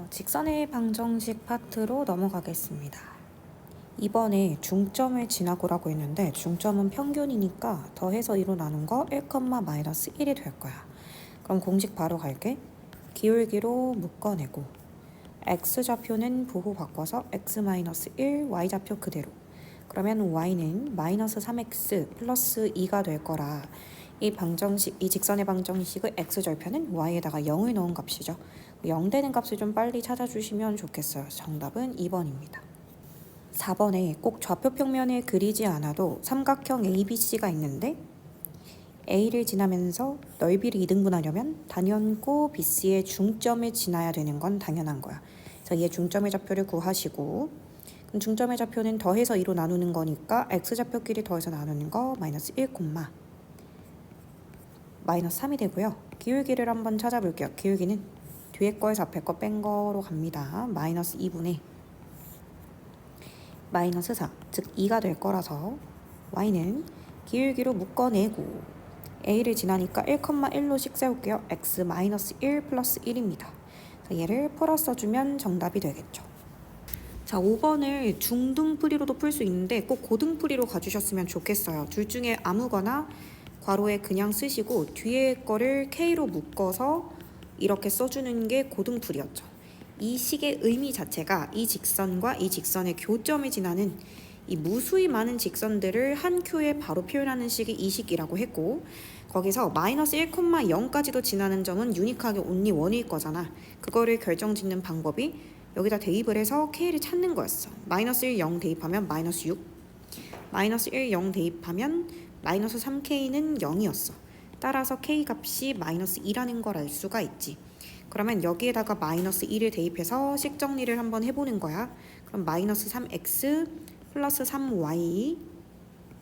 직선의 방정식 파트로 넘어가겠습니다. 이번에 중점을 지나고라고 했는데 중점은 평균이니까 더해서 2로 나눈 거 1,-1이 될 거야. 그럼 공식 바로 갈게. 기울기로 묶어내고 x좌표는 부호 바꿔서 x-1, y좌표 그대로. 그러면 y는 -3x 플러스 2가 될 거라 이 직선의 방정식의 x절편은 y에다가 0을 넣은 값이죠. 0 되는 값을 좀 빨리 찾아주시면 좋겠어요. 정답은 2번입니다. 4번에 꼭 좌표 평면을 그리지 않아도 삼각형 ABC가 있는데 A를 지나면서 넓이를 2등분하려면 단연코 BC의 중점을 지나야 되는 건 당연한 거야. 그래서 얘 중점의 좌표를 구하시고 그럼 중점의 좌표는 더해서 2로 나누는 거니까 x좌표끼리 더해서 나누는 거 -1, -3이 되고요. 기울기를 한번 찾아볼게요. 기울기는 뒤에 거에서 앞에 거 뺀 거로 갑니다. -2분의 -4, 즉 2가 될 거라서 y는 기울기로 묶어내고 a를 지나니까 1,1로씩 세울게요. x-1 플러스 1입니다. 얘를 풀어 써주면 정답이 되겠죠. 자, 5번을 중등풀이로도 풀 수 있는데 꼭 고등풀이로 가주셨으면 좋겠어요. 둘 중에 아무거나 괄호에 그냥 쓰시고 뒤에 거를 K로 묶어서 이렇게 써주는 게 고등풀이였죠. 이 식의 의미 자체가 이 직선과 이 직선의 교점을 지나는 이 무수히 많은 직선들을 한 큐에 바로 표현하는 식이 이 식이라고 했고 거기서 -1,0까지도 지나는 점은 유니크하게 only 1일 거잖아. 그거를 결정짓는 방법이 여기다 대입을 해서 K를 찾는 거였어. -1, 0 대입하면 -6, -1, 0 대입하면 -3K는 0이었어. 따라서 K 값이 -2라는 걸 알 수가 있지. 그러면 여기에다가 -1을 대입해서 식 정리를 한번 해보는 거야. 그럼 -3x 플러스 3y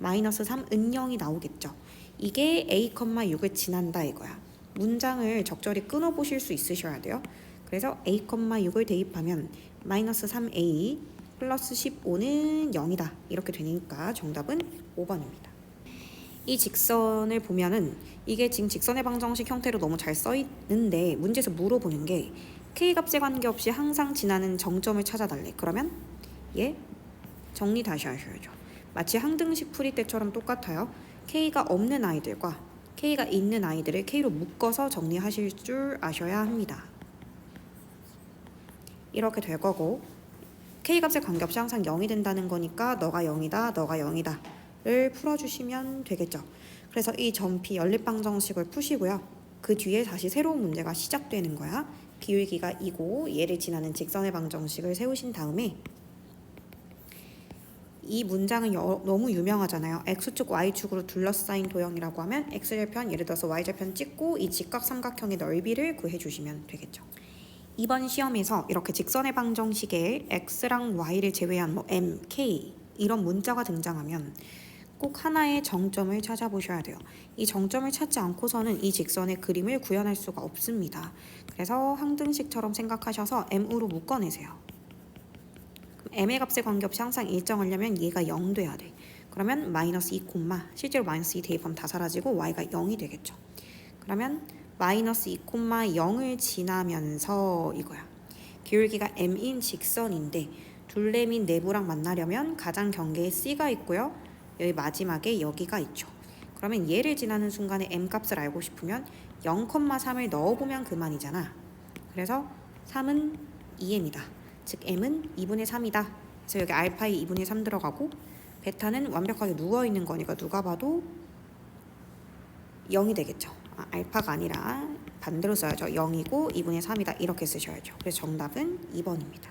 -3은 0이 나오겠죠. 이게 a,6을 지난다 이거야. 문장을 적절히 끊어보실 수 있으셔야 돼요. 그래서 a,6을 대입하면 -3a 플러스 15는 0이다. 이렇게 되니까 정답은 5번입니다. 이 직선을 보면은 이게 지금 직선의 방정식 형태로 너무 잘 써있는데 문제에서 물어보는 게 K값에 관계없이 항상 지나는 정점을 찾아달래. 그러면 얘 정리 다시 하셔야죠. 마치 항등식 풀이 때처럼 똑같아요. K가 없는 아이들과 K가 있는 아이들을 K로 묶어서 정리하실 줄 아셔야 합니다. 이렇게 될 거고 K값에 관계없이 항상 0이 된다는 거니까 너가 0이다, 너가 0이다 를 풀어주시면 되겠죠. 그래서 이 점피 연립방정식을 푸시고요. 그 뒤에 다시 새로운 문제가 시작되는 거야. 기울기가 2고 얘를 지나는 직선의 방정식을 세우신 다음에 이 문장은 너무 유명하잖아요. X축, Y축으로 둘러싸인 도형이라고 하면 X절편, 예를 들어서 Y절편 찍고 이 직각 삼각형의 넓이를 구해주시면 되겠죠. 이번 시험에서 이렇게 직선의 방정식에 X랑 Y를 제외한 M, K 이런 문자가 등장하면 꼭 하나의 정점을 찾아보셔야 돼요. 이 정점을 찾지 않고서는 이 직선의 그림을 구현할 수가 없습니다. 그래서 항등식처럼 생각하셔서 M으로 묶어내세요. M의 값에 관계없이 항상 일정하려면 얘가 0 돼야 돼. 그러면 -2, 실제로 -2 대입하면 다 사라지고 y가 0이 되겠죠. 그러면 -2, 0을 지나면서 이거야. 기울기가 m인 직선인데 둘레 및 내부랑 만나려면 가장 경계에 C가 있고요. 여기 마지막에 여기가 있죠. 그러면 얘를 지나는 순간에 m 값을 알고 싶으면 0,3을 넣어보면 그만이잖아. 그래서 3은 2m이다. 즉 m은 2분의 3이다. 그래서 여기 알파에 2분의 3 들어가고 베타는 완벽하게 누워있는 거니까 누가 봐도 0이 되겠죠. 알파가 아니라 반대로 써야죠. 0이고 2분의 3이다. 이렇게 쓰셔야죠. 그래서 정답은 2번입니다.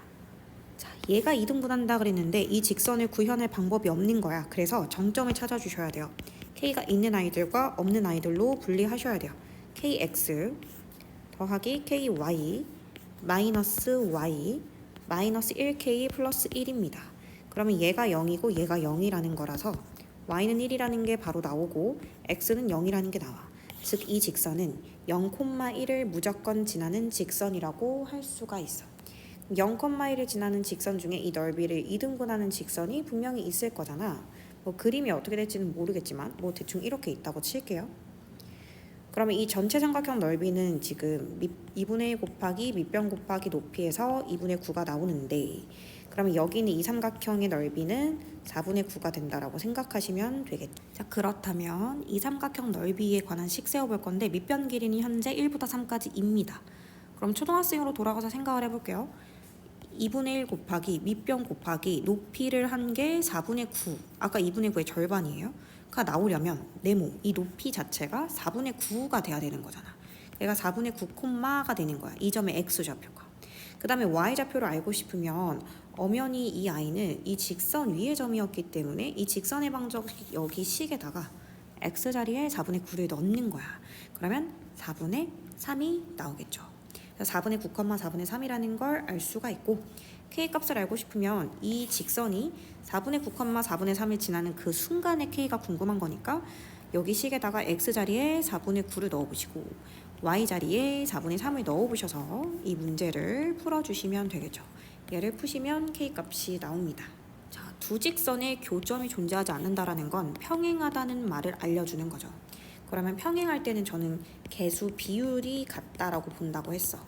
자, 얘가 2등분한다 그랬는데 이 직선을 구현할 방법이 없는 거야. 그래서 정점을 찾아주셔야 돼요. K가 있는 아이들과 없는 아이들로 분리하셔야 돼요. KX 더하기 KY 마이너스 Y 마이너스 1K 플러스 1입니다. 그러면 얘가 0이고 얘가 0이라는 거라서 Y는 1이라는 게 바로 나오고 X는 0이라는 게 나와. 즉 이 직선은 0,1을 무조건 지나는 직선이라고 할 수가 있어. 0,1을 지나는 직선 중에 이 넓이를 2등분하는 직선이 분명히 있을 거잖아. 그림이 어떻게 될지는 모르겠지만 대충 이렇게 있다고 칠게요. 그러면 이 전체 삼각형 넓이는 지금 2분의 1 곱하기 밑변 곱하기 높이에서 2분의 9가 나오는데, 그러면 여기는 이 삼각형의 넓이는 4분의 9가 된다라고 생각하시면 되겠죠. 자, 그렇다면 이 삼각형 넓이에 관한 식 세워볼 건데 밑변 길이는 현재 1부터 3까지입니다. 그럼 초등학생으로 돌아가서 생각을 해볼게요. 2분의 1 곱하기 밑변 곱하기 높이를 한 게 4분의 9, 아까 2분의 9의 절반이에요. 가 나오려면 네모, 이 높이 자체가 4분의 9가 돼야 되는 거잖아. 얘가 4분의 9 콤마가 되는 거야. 이 점의 x좌표가. 그 다음에 y좌표를 알고 싶으면 엄연히 이 i는 이 직선 위의 점이었기 때문에 이 직선의 방정 여기 식에다가 x자리에 4분의 9를 넣는 거야. 그러면 4분의 3이 나오겠죠. 4분의 9, 4분의 3이라는 걸 알 수가 있고, K값을 알고 싶으면 이 직선이 4분의 9, 4분의 3을 지나는 그 순간의 K가 궁금한 거니까 여기 식에다가 X자리에 4분의 9를 넣어보시고 Y자리에 4분의 3을 넣어보셔서 이 문제를 풀어주시면 되겠죠. 얘를 푸시면 K값이 나옵니다. 자, 두 직선의 교점이 존재하지 않는다라는 건 평행하다는 말을 알려주는 거죠. 그러면 평행할 때는 저는 개수 비율이 같다라고 본다고 했어.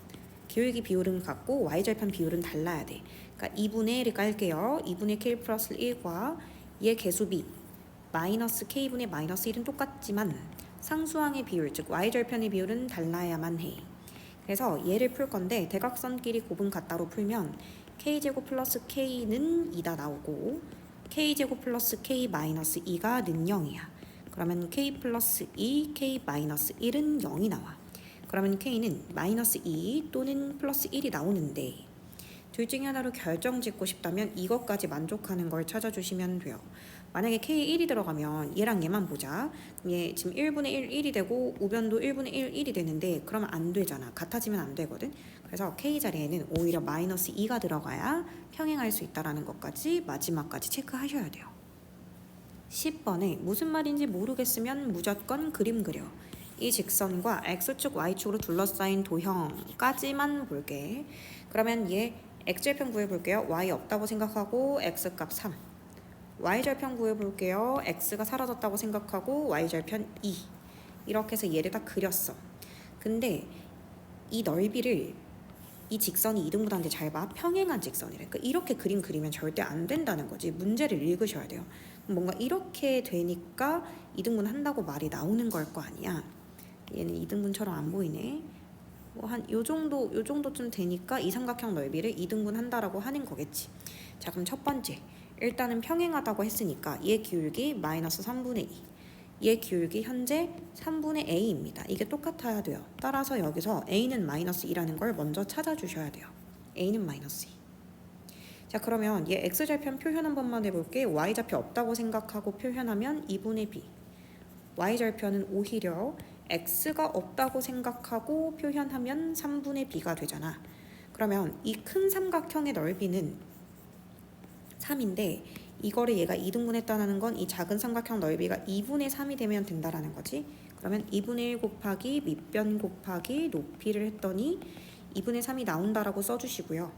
기울기 비율은 같고 y절편 비율은 달라야 돼. 그러니까 2분의 1을 깔게요. 2분의 k 플러스 1과 얘 개수비 마이너스 k분의 마이너스 1은 똑같지만 상수항의 비율, 즉 y절편의 비율은 달라야만 해. 그래서 얘를 풀 건데 대각선끼리 곱은 같다로 풀면 k제곱 플러스 k는 2다 나오고 k제곱 플러스 k 마이너스 2가 는 0이야. 그러면 k 플러스 2, k 마이너스 1은 0이 나와. 그러면 k는 마이너스 2 또는 플러스 1이 나오는데 둘 중에 하나로 결정 짓고 싶다면 이것까지 만족하는 걸 찾아주시면 돼요. 만약에 k 1이 들어가면 얘랑 얘만 보자. 얘 지금 1분의 1, 1이 되고 우변도 1분의 1, 1이 되는데 그러면 안 되잖아. 같아지면 안 되거든. 그래서 k 자리에는 오히려 마이너스 2가 들어가야 평행할 수 있다는 것까지 마지막까지 체크하셔야 돼요. 10번에 무슨 말인지 모르겠으면 무조건 그림 그려. 이 직선과 x축, y축으로 둘러싸인 도형까지만 볼게. 그러면 얘 x절편 구해볼게요. y 없다고 생각하고 x값 3. y절편 구해볼게요. x가 사라졌다고 생각하고 y절편 2. 이렇게 해서 얘를 다 그렸어. 근데 이 넓이를 이 직선이 2등분하는데 잘 봐. 평행한 직선이래. 그러니까 이렇게 그림 그리면 절대 안 된다는 거지. 문제를 읽으셔야 돼요. 뭔가 이렇게 되니까 2등분 한다고 말이 나오는 걸 거 아니야. 얘는 2등분처럼 안 보이네. 뭐 한 요 정도쯤 되니까 이 삼각형 넓이를 2등분 한다라고 하는 거겠지. 자, 그럼 첫 번째. 일단은 평행하다고 했으니까 얘 기울기 마이너스 3분의 2. 얘 기울기 현재 3분의 a입니다. 이게 똑같아야 돼요. 따라서 여기서 a는 마이너스 2라는 걸 먼저 찾아주셔야 돼요. a는 마이너스 2. 자, 그러면 얘 x절편 표현 한 번만 해볼게. y좌표 없다고 생각하고 표현하면 2분의 b. y절편은 오히려 x가 없다고 생각하고 표현하면 3분의 b가 되잖아. 그러면 이 큰 삼각형의 넓이는 3인데 이거를 얘가 2등분했다는 건 이 작은 삼각형 넓이가 2분의 3이 되면 된다라는 거지. 그러면 2분의 1 곱하기 밑변 곱하기 높이를 했더니 2분의 3이 나온다라고 써주시고요.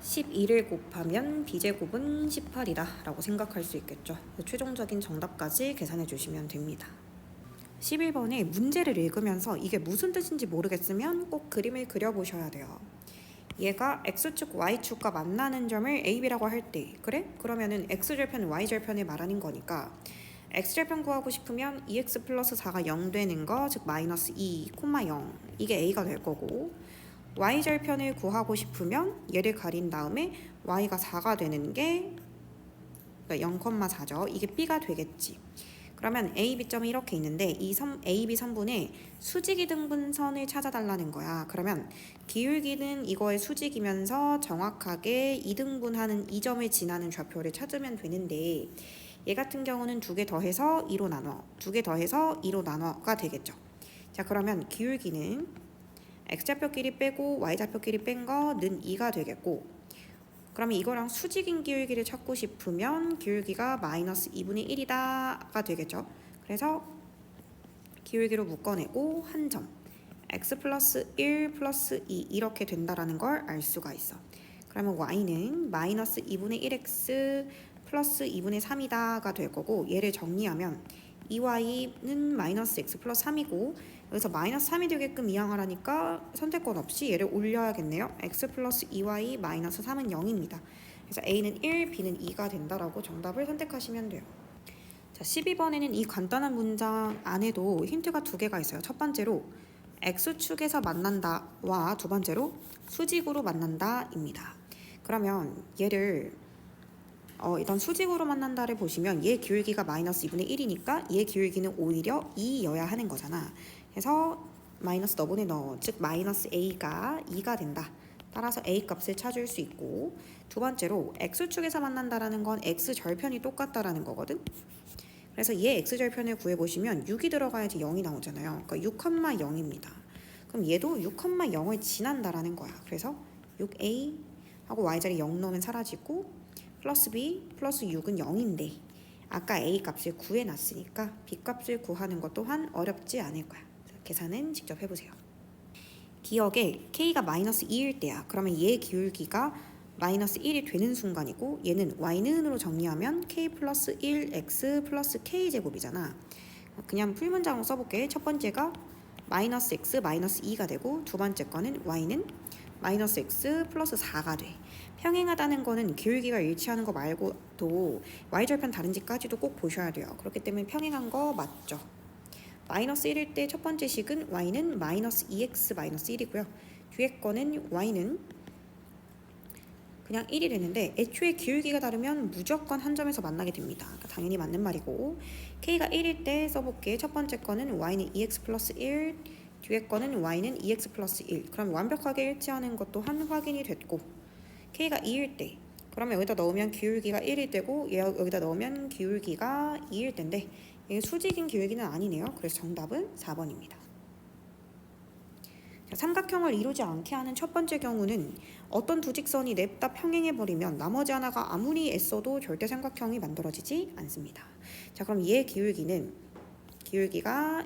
12를 곱하면 b제곱은 18이다 라고 생각할 수 있겠죠. 최종적인 정답까지 계산해 주시면 됩니다. 11번에 문제를 읽으면서 이게 무슨 뜻인지 모르겠으면 꼭 그림을 그려보셔야 돼요. 얘가 x축, y축과 만나는 점을 AB라고 할 때, 그래? 그러면은 x절편, y절편을 말하는 거니까 x절편 구하고 싶으면 2x 플러스 4가 0 되는 거, 즉 마이너스 2, 0 이게 a가 될 거고, y절편을 구하고 싶으면 얘를 가린 다음에 y가 4가 되는 게 0,4죠. 이게 b가 되겠지. 그러면 A, B점이 이렇게 있는데 이 A, B 선분의 수직이등분선을 찾아달라는 거야. 그러면 기울기는 이거의 수직이면서 정확하게 이등분하는 이 점을 지나는 좌표를 찾으면 되는데 얘 같은 경우는 2개 더해서 2로 나눠, 2개 더해서 2로 나눠가 되겠죠. 자, 그러면 기울기는 x좌표끼리 빼고 y좌표끼리 뺀 거는 2가 되겠고, 그러면 이거랑 수직인 기울기를 찾고 싶으면 기울기가 마이너스 2분의 1이다가 되겠죠. 그래서 기울기로 묶어내고 한 점 x 플러스 1 플러스 2 이렇게 된다라는 걸 알 수가 있어. 그러면 y는 마이너스 2분의 1x 플러스 2분의 3이다가 될 거고, 얘를 정리하면 2y는 마이너스 x 플러스 3이고 여기서 마이너스 3이 되게끔 이항하라니까 선택권 없이 얘를 올려야겠네요. x 플러스 2y 마이너스 3은 0입니다. 그래서 a는 1, b는 2가 된다라고 정답을 선택하시면 돼요. 자, 12번에는 이 간단한 문장 안에도 힌트가 두 개가 있어요. 첫 번째로 x축에서 만난다와 두 번째로 수직으로 만난다입니다. 그러면 얘를 일단 수직으로 만난다를 보시면 얘 기울기가 마이너스 2분의 1이니까 얘 기울기는 오히려 2여야 하는 거잖아. 그래서 마이너스 너분의 너, 즉 마이너스 a가 2가 된다. 따라서 a 값을 찾을 수 있고 두 번째로 x축에서 만난다라는 건 x절편이 똑같다라는 거거든. 그래서 얘 x절편을 구해보시면 6이 들어가야지 0이 나오잖아요. 그러니까 6,0입니다. 그럼 얘도 6,0을 지난다라는 거야. 그래서 6a 하고 y자리 0 넣으면 사라지고 플러스 b 플러스 6은 0인데 아까 a 값을 구해놨으니까 b 값을 구하는 것 또한 어렵지 않을 거야. 계산은 직접 해보세요. 기억에 k가 마이너스 2일 때야. 그러면 얘 기울기가 마이너스 1이 되는 순간이고 얘는 y는으로 정리하면 k 플러스 1 x 플러스 k 제곱이잖아. 그냥 풀문장으로 써볼게. 첫 번째가 마이너스 x 마이너스 2가 되고 두 번째 거는 y는 마이너스 x 플러스 4가 돼. 평행하다는 거는 기울기가 일치하는 거 말고도 y절편 다른지까지도 꼭 보셔야 돼요. 그렇기 때문에 평행한 거 맞죠. 마이너스 1일 때 첫 번째 식은 y는 마이너스 2x 마이너스 1이고요. 뒤에 거는 y는 그냥 1이 되는데 애초에 기울기가 다르면 무조건 한 점에서 만나게 됩니다. 그러니까 당연히 맞는 말이고 k가 1일 때 써볼게. 첫 번째 거는 y는 2x 플러스 1 뒤에 거는 y는 2x 플러스 1 그럼 완벽하게 일치하는 것 또한 확인이 됐고 k가 2일 때 그러면 여기다 넣으면 기울기가 1일 때고 여기다 넣으면 기울기가 2일 때인데 이게 수직인 기울기는 아니네요. 그래서 정답은 4번입니다. 삼각형을 이루지 않게 하는 첫 번째 경우는 어떤 두 직선이 냅다 평행해버리면 나머지 하나가 아무리 애써도 절대 삼각형이 만들어지지 않습니다. 자, 그럼 얘 기울기가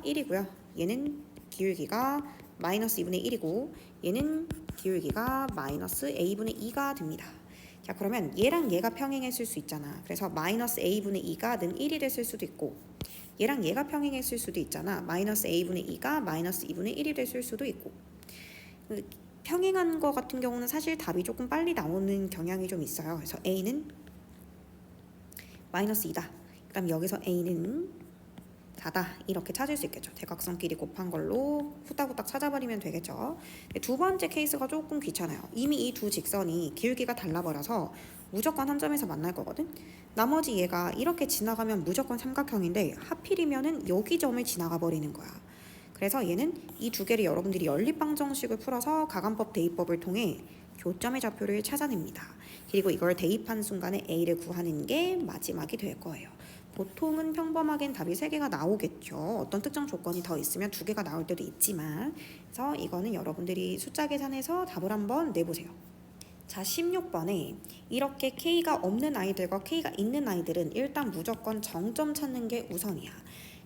1이고요. 얘는 기울기가 마이너스 2분의 1이고 얘는 기울기가 마이너스 a분의 2가 됩니다. 자, 그러면 얘랑 얘가 평행했을 수 있잖아. 그래서 마이너스 a분의 2가 는 1이 됐을 수도 있고 얘랑 얘가 평행했을 수도 있잖아. 마이너스 a분의 2가 마이너스 2분의 1이 됐을 수도 있고 평행한 거 같은 경우는 사실 답이 조금 빨리 나오는 경향이 좀 있어요. 그래서 a는 마이너스 2다. 그 다음 여기서 a는 4다. 이렇게 찾을 수 있겠죠. 대각선끼리 곱한 걸로 후딱후딱 찾아버리면 되겠죠. 두 번째 케이스가 조금 귀찮아요. 이미 이 두 직선이 기울기가 달라버려서 무조건 한 점에서 만날 거거든. 나머지 얘가 이렇게 지나가면 무조건 삼각형인데 하필이면은 여기 점을 지나가 버리는 거야. 그래서 얘는 이 두 개를 여러분들이 연립방정식을 풀어서 가간법 대입법을 통해 교점의 좌표를 찾아냅니다. 그리고 이걸 대입한 순간에 a를 구하는 게 마지막이 될 거예요. 보통은 평범하게는 답이 3개가 나오겠죠. 어떤 특정 조건이 더 있으면 2개가 나올 때도 있지만 그래서 이거는 여러분들이 숫자 계산해서 답을 한번 내보세요. 자, 16번에 이렇게 k가 없는 아이들과 k가 있는 아이들은 일단 무조건 정점 찾는 게 우선이야.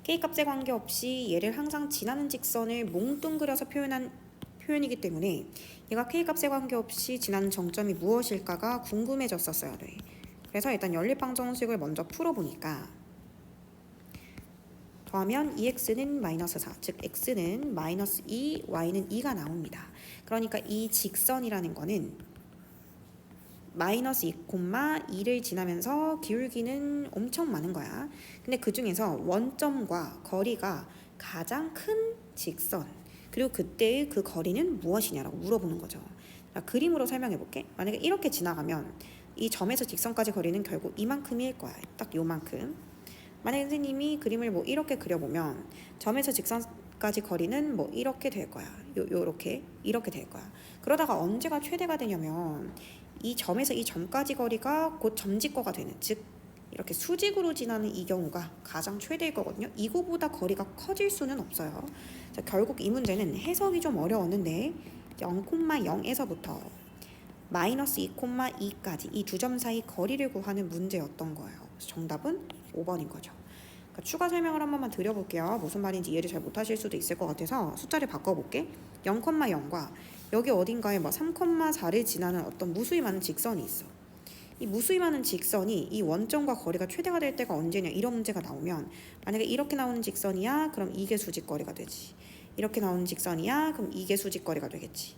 k값에 관계없이 얘를 항상 지나는 직선을 몽뚱그려서 표현한 표현이기 때문에 얘가 k값에 관계없이 지나는 정점이 무엇일까가 궁금해졌었어야 돼. 그래서 일단 연립방정식을 먼저 풀어보니까 더하면 2x는 마이너스 4, 즉 x는 마이너스 2, y는 2가 나옵니다. 그러니까 이 직선이라는 거는 마이너스 2,2를 지나면서 기울기는 엄청 많은 거야. 근데 그 중에서 원점과 거리가 가장 큰 직선 그리고 그때의 그 거리는 무엇이냐라고 물어보는 거죠. 그림으로 설명해 볼게. 만약에 이렇게 지나가면 이 점에서 직선까지 거리는 결국 이만큼일 거야. 딱 요만큼. 만약에 선생님이 그림을 뭐 이렇게 그려보면 점에서 직선까지 거리는 뭐 이렇게 될 거야. 요렇게 이렇게 될 거야. 그러다가 언제가 최대가 되냐면 이 점에서 이 점까지 거리가 곧 점직거가 되는, 즉 이렇게 수직으로 지나는 이 경우가 가장 최대일 거거든요. 이거보다 거리가 커질 수는 없어요. 자, 결국 이 문제는 해석이 좀 어려웠는데 0,0에서부터 마이너스 2,2까지 이 두 점 사이 거리를 구하는 문제였던 거예요. 그래서 정답은 5번인 거죠. 그러니까 추가 설명을 한 번만 드려볼게요. 무슨 말인지 이해를 잘 못하실 수도 있을 것 같아서 숫자를 바꿔볼게. 0,0과 여기 어딘가에 뭐 3,4를 지나는 어떤 무수히 많은 직선이 있어. 이 무수히 많은 직선이 이 원점과 거리가 최대가 될 때가 언제냐 이런 문제가 나오면 만약에 이렇게 나오는 직선이야 그럼 이게 수직거리가 되지. 이렇게 나오는 직선이야 그럼 이게 수직거리가 되겠지.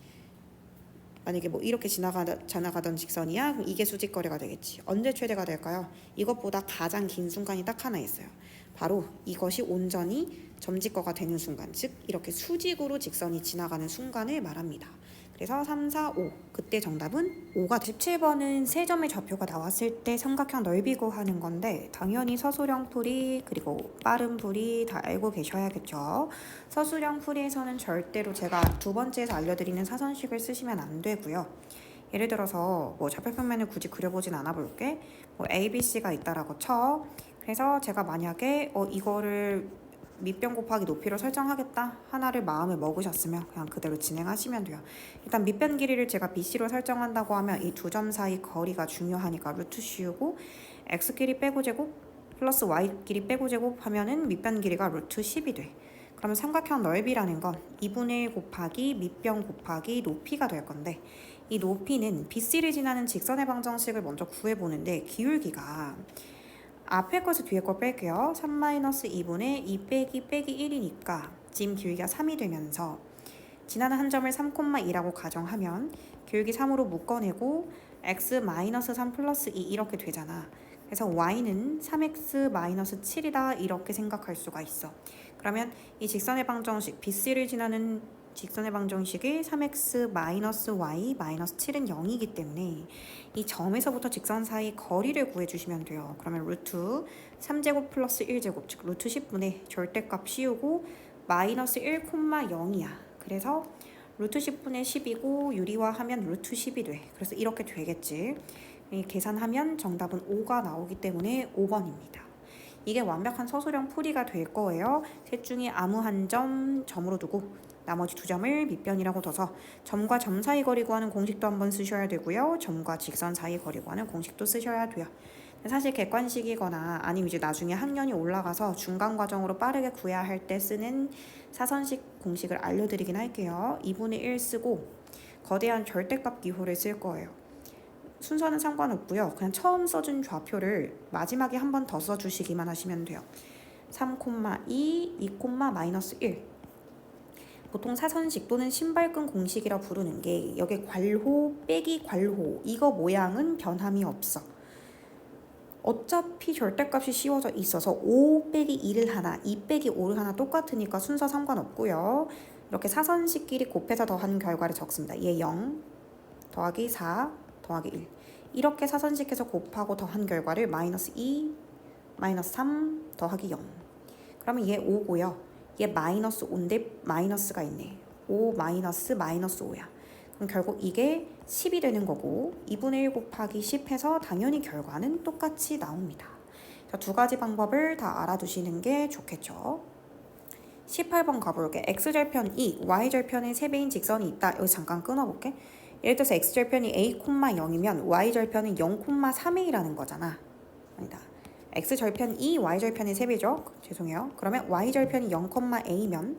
만약에 뭐 이렇게 지나가던 직선이야 그럼 이게 수직거리가 되겠지. 언제 최대가 될까요? 이것보다 가장 긴 순간이 딱 하나 있어요. 바로 이것이 온전히 점직거가 되는 순간, 즉 이렇게 수직으로 직선이 지나가는 순간을 말합니다. 그래서 3, 4, 5 그때 정답은 5가 17번은 세 점의 좌표가 나왔을 때 삼각형 넓이 구하는 건데 당연히 서술형 풀이 그리고 빠른 풀이 다 알고 계셔야겠죠. 서술형 풀이에서는 절대로 제가 두 번째에서 알려드리는 사선식을 쓰시면 안 되고요. 예를 들어서 뭐 좌표평면을 굳이 그려보진 않아 볼게. 뭐 ABC가 있다라고 쳐. 그래서 제가 만약에 이거를 밑변 곱하기 높이로 설정하겠다 하나를 마음에 먹으셨으면 그냥 그대로 진행하시면 돼요. 일단 밑변 길이를 제가 BC로 설정한다고 하면 이 두 점 사이 거리가 중요하니까 루트 씌우고 x 길이 빼고 제곱 플러스 y 길이 빼고 제곱 하면은 밑변 길이가 루트 10이 돼. 그러면 삼각형 넓이라는 건 2분의 1 곱하기 밑변 곱하기 높이가 될 건데 이 높이는 BC를 지나는 직선의 방정식을 먼저 구해보는데 기울기가 앞에 것을 뒤에 걸 뺄게요. 3-2분의 2 빼기 1이니까 지금 기울기가 3이 되면서 지나는 한 점을 3,2라고 가정하면 기울기 3으로 묶어내고 x-3 플러스 2 이렇게 되잖아. 그래서 y는 3x-7이다 이렇게 생각할 수가 있어. 그러면 이 직선의 방정식 BC를 지나는 직선의 방정식이 3x-y-7은 0이기 때문에 이 점에서부터 직선 사이 거리를 구해주시면 돼요. 그러면 루트 3제곱 플러스 1제곱 즉 루트 10분의 절대값 씌우고 마이너스 1,0이야. 그래서 루트 10분의 10이고 유리화하면 루트 10이 돼. 그래서 이렇게 되겠지. 계산하면 정답은 5가 나오기 때문에 5번입니다. 이게 완벽한 서술형 풀이가 될 거예요. 셋 중에 아무 한 점 점으로 두고 나머지 두 점을 밑변이라고 둬서 점과 점 사이 거리 구하는 공식도 한번 쓰셔야 되고요. 점과 직선 사이 거리 구하는 공식도 쓰셔야 돼요. 사실 객관식이거나 아니면 이제 나중에 학년이 올라가서 중간 과정으로 빠르게 구해야 할 때 쓰는 사선식 공식을 알려드리긴 할게요. 2분의 1 쓰고 거대한 절대값 기호를 쓸 거예요. 순서는 상관없고요. 그냥 처음 써준 좌표를 마지막에 한 번 더 써주시기만 하시면 돼요. 3,2, 2,-1 보통 사선식 또는 신발끈 공식이라 부르는 게 여기 괄호 빼기 괄호 이거 모양은 변함이 없어. 어차피 절대값이 씌워져 있어서 5 빼기 2를 하나 2 빼기 5를 하나 똑같으니까 순서 상관없고요. 이렇게 사선식끼리 곱해서 더한 결과를 적습니다. 얘 0 더하기 4 더하기 1 이렇게 사선식해서 곱하고 더한 결과를 마이너스 2 마이너스 3 더하기 0 그러면 얘 5고요. 얘 마이너스 5인데 마이너스가 있네. 5 마이너스 5야. 그럼 결국 이게 10이 되는 거고 2분의 1 곱하기 10 해서 당연히 결과는 똑같이 나옵니다. 자, 두 가지 방법을 다 알아두시는 게 좋겠죠. 18번 가볼게. x절편 2, y절편의 3배인 직선이 있다. 여기 잠깐 끊어볼게. 예를 들어서 x절편이 a,0이면 y절편은 0,3a라는 거잖아. 아니다. x절편 2, y절편의 3배죠. 죄송해요. 그러면 y절편이 0,a면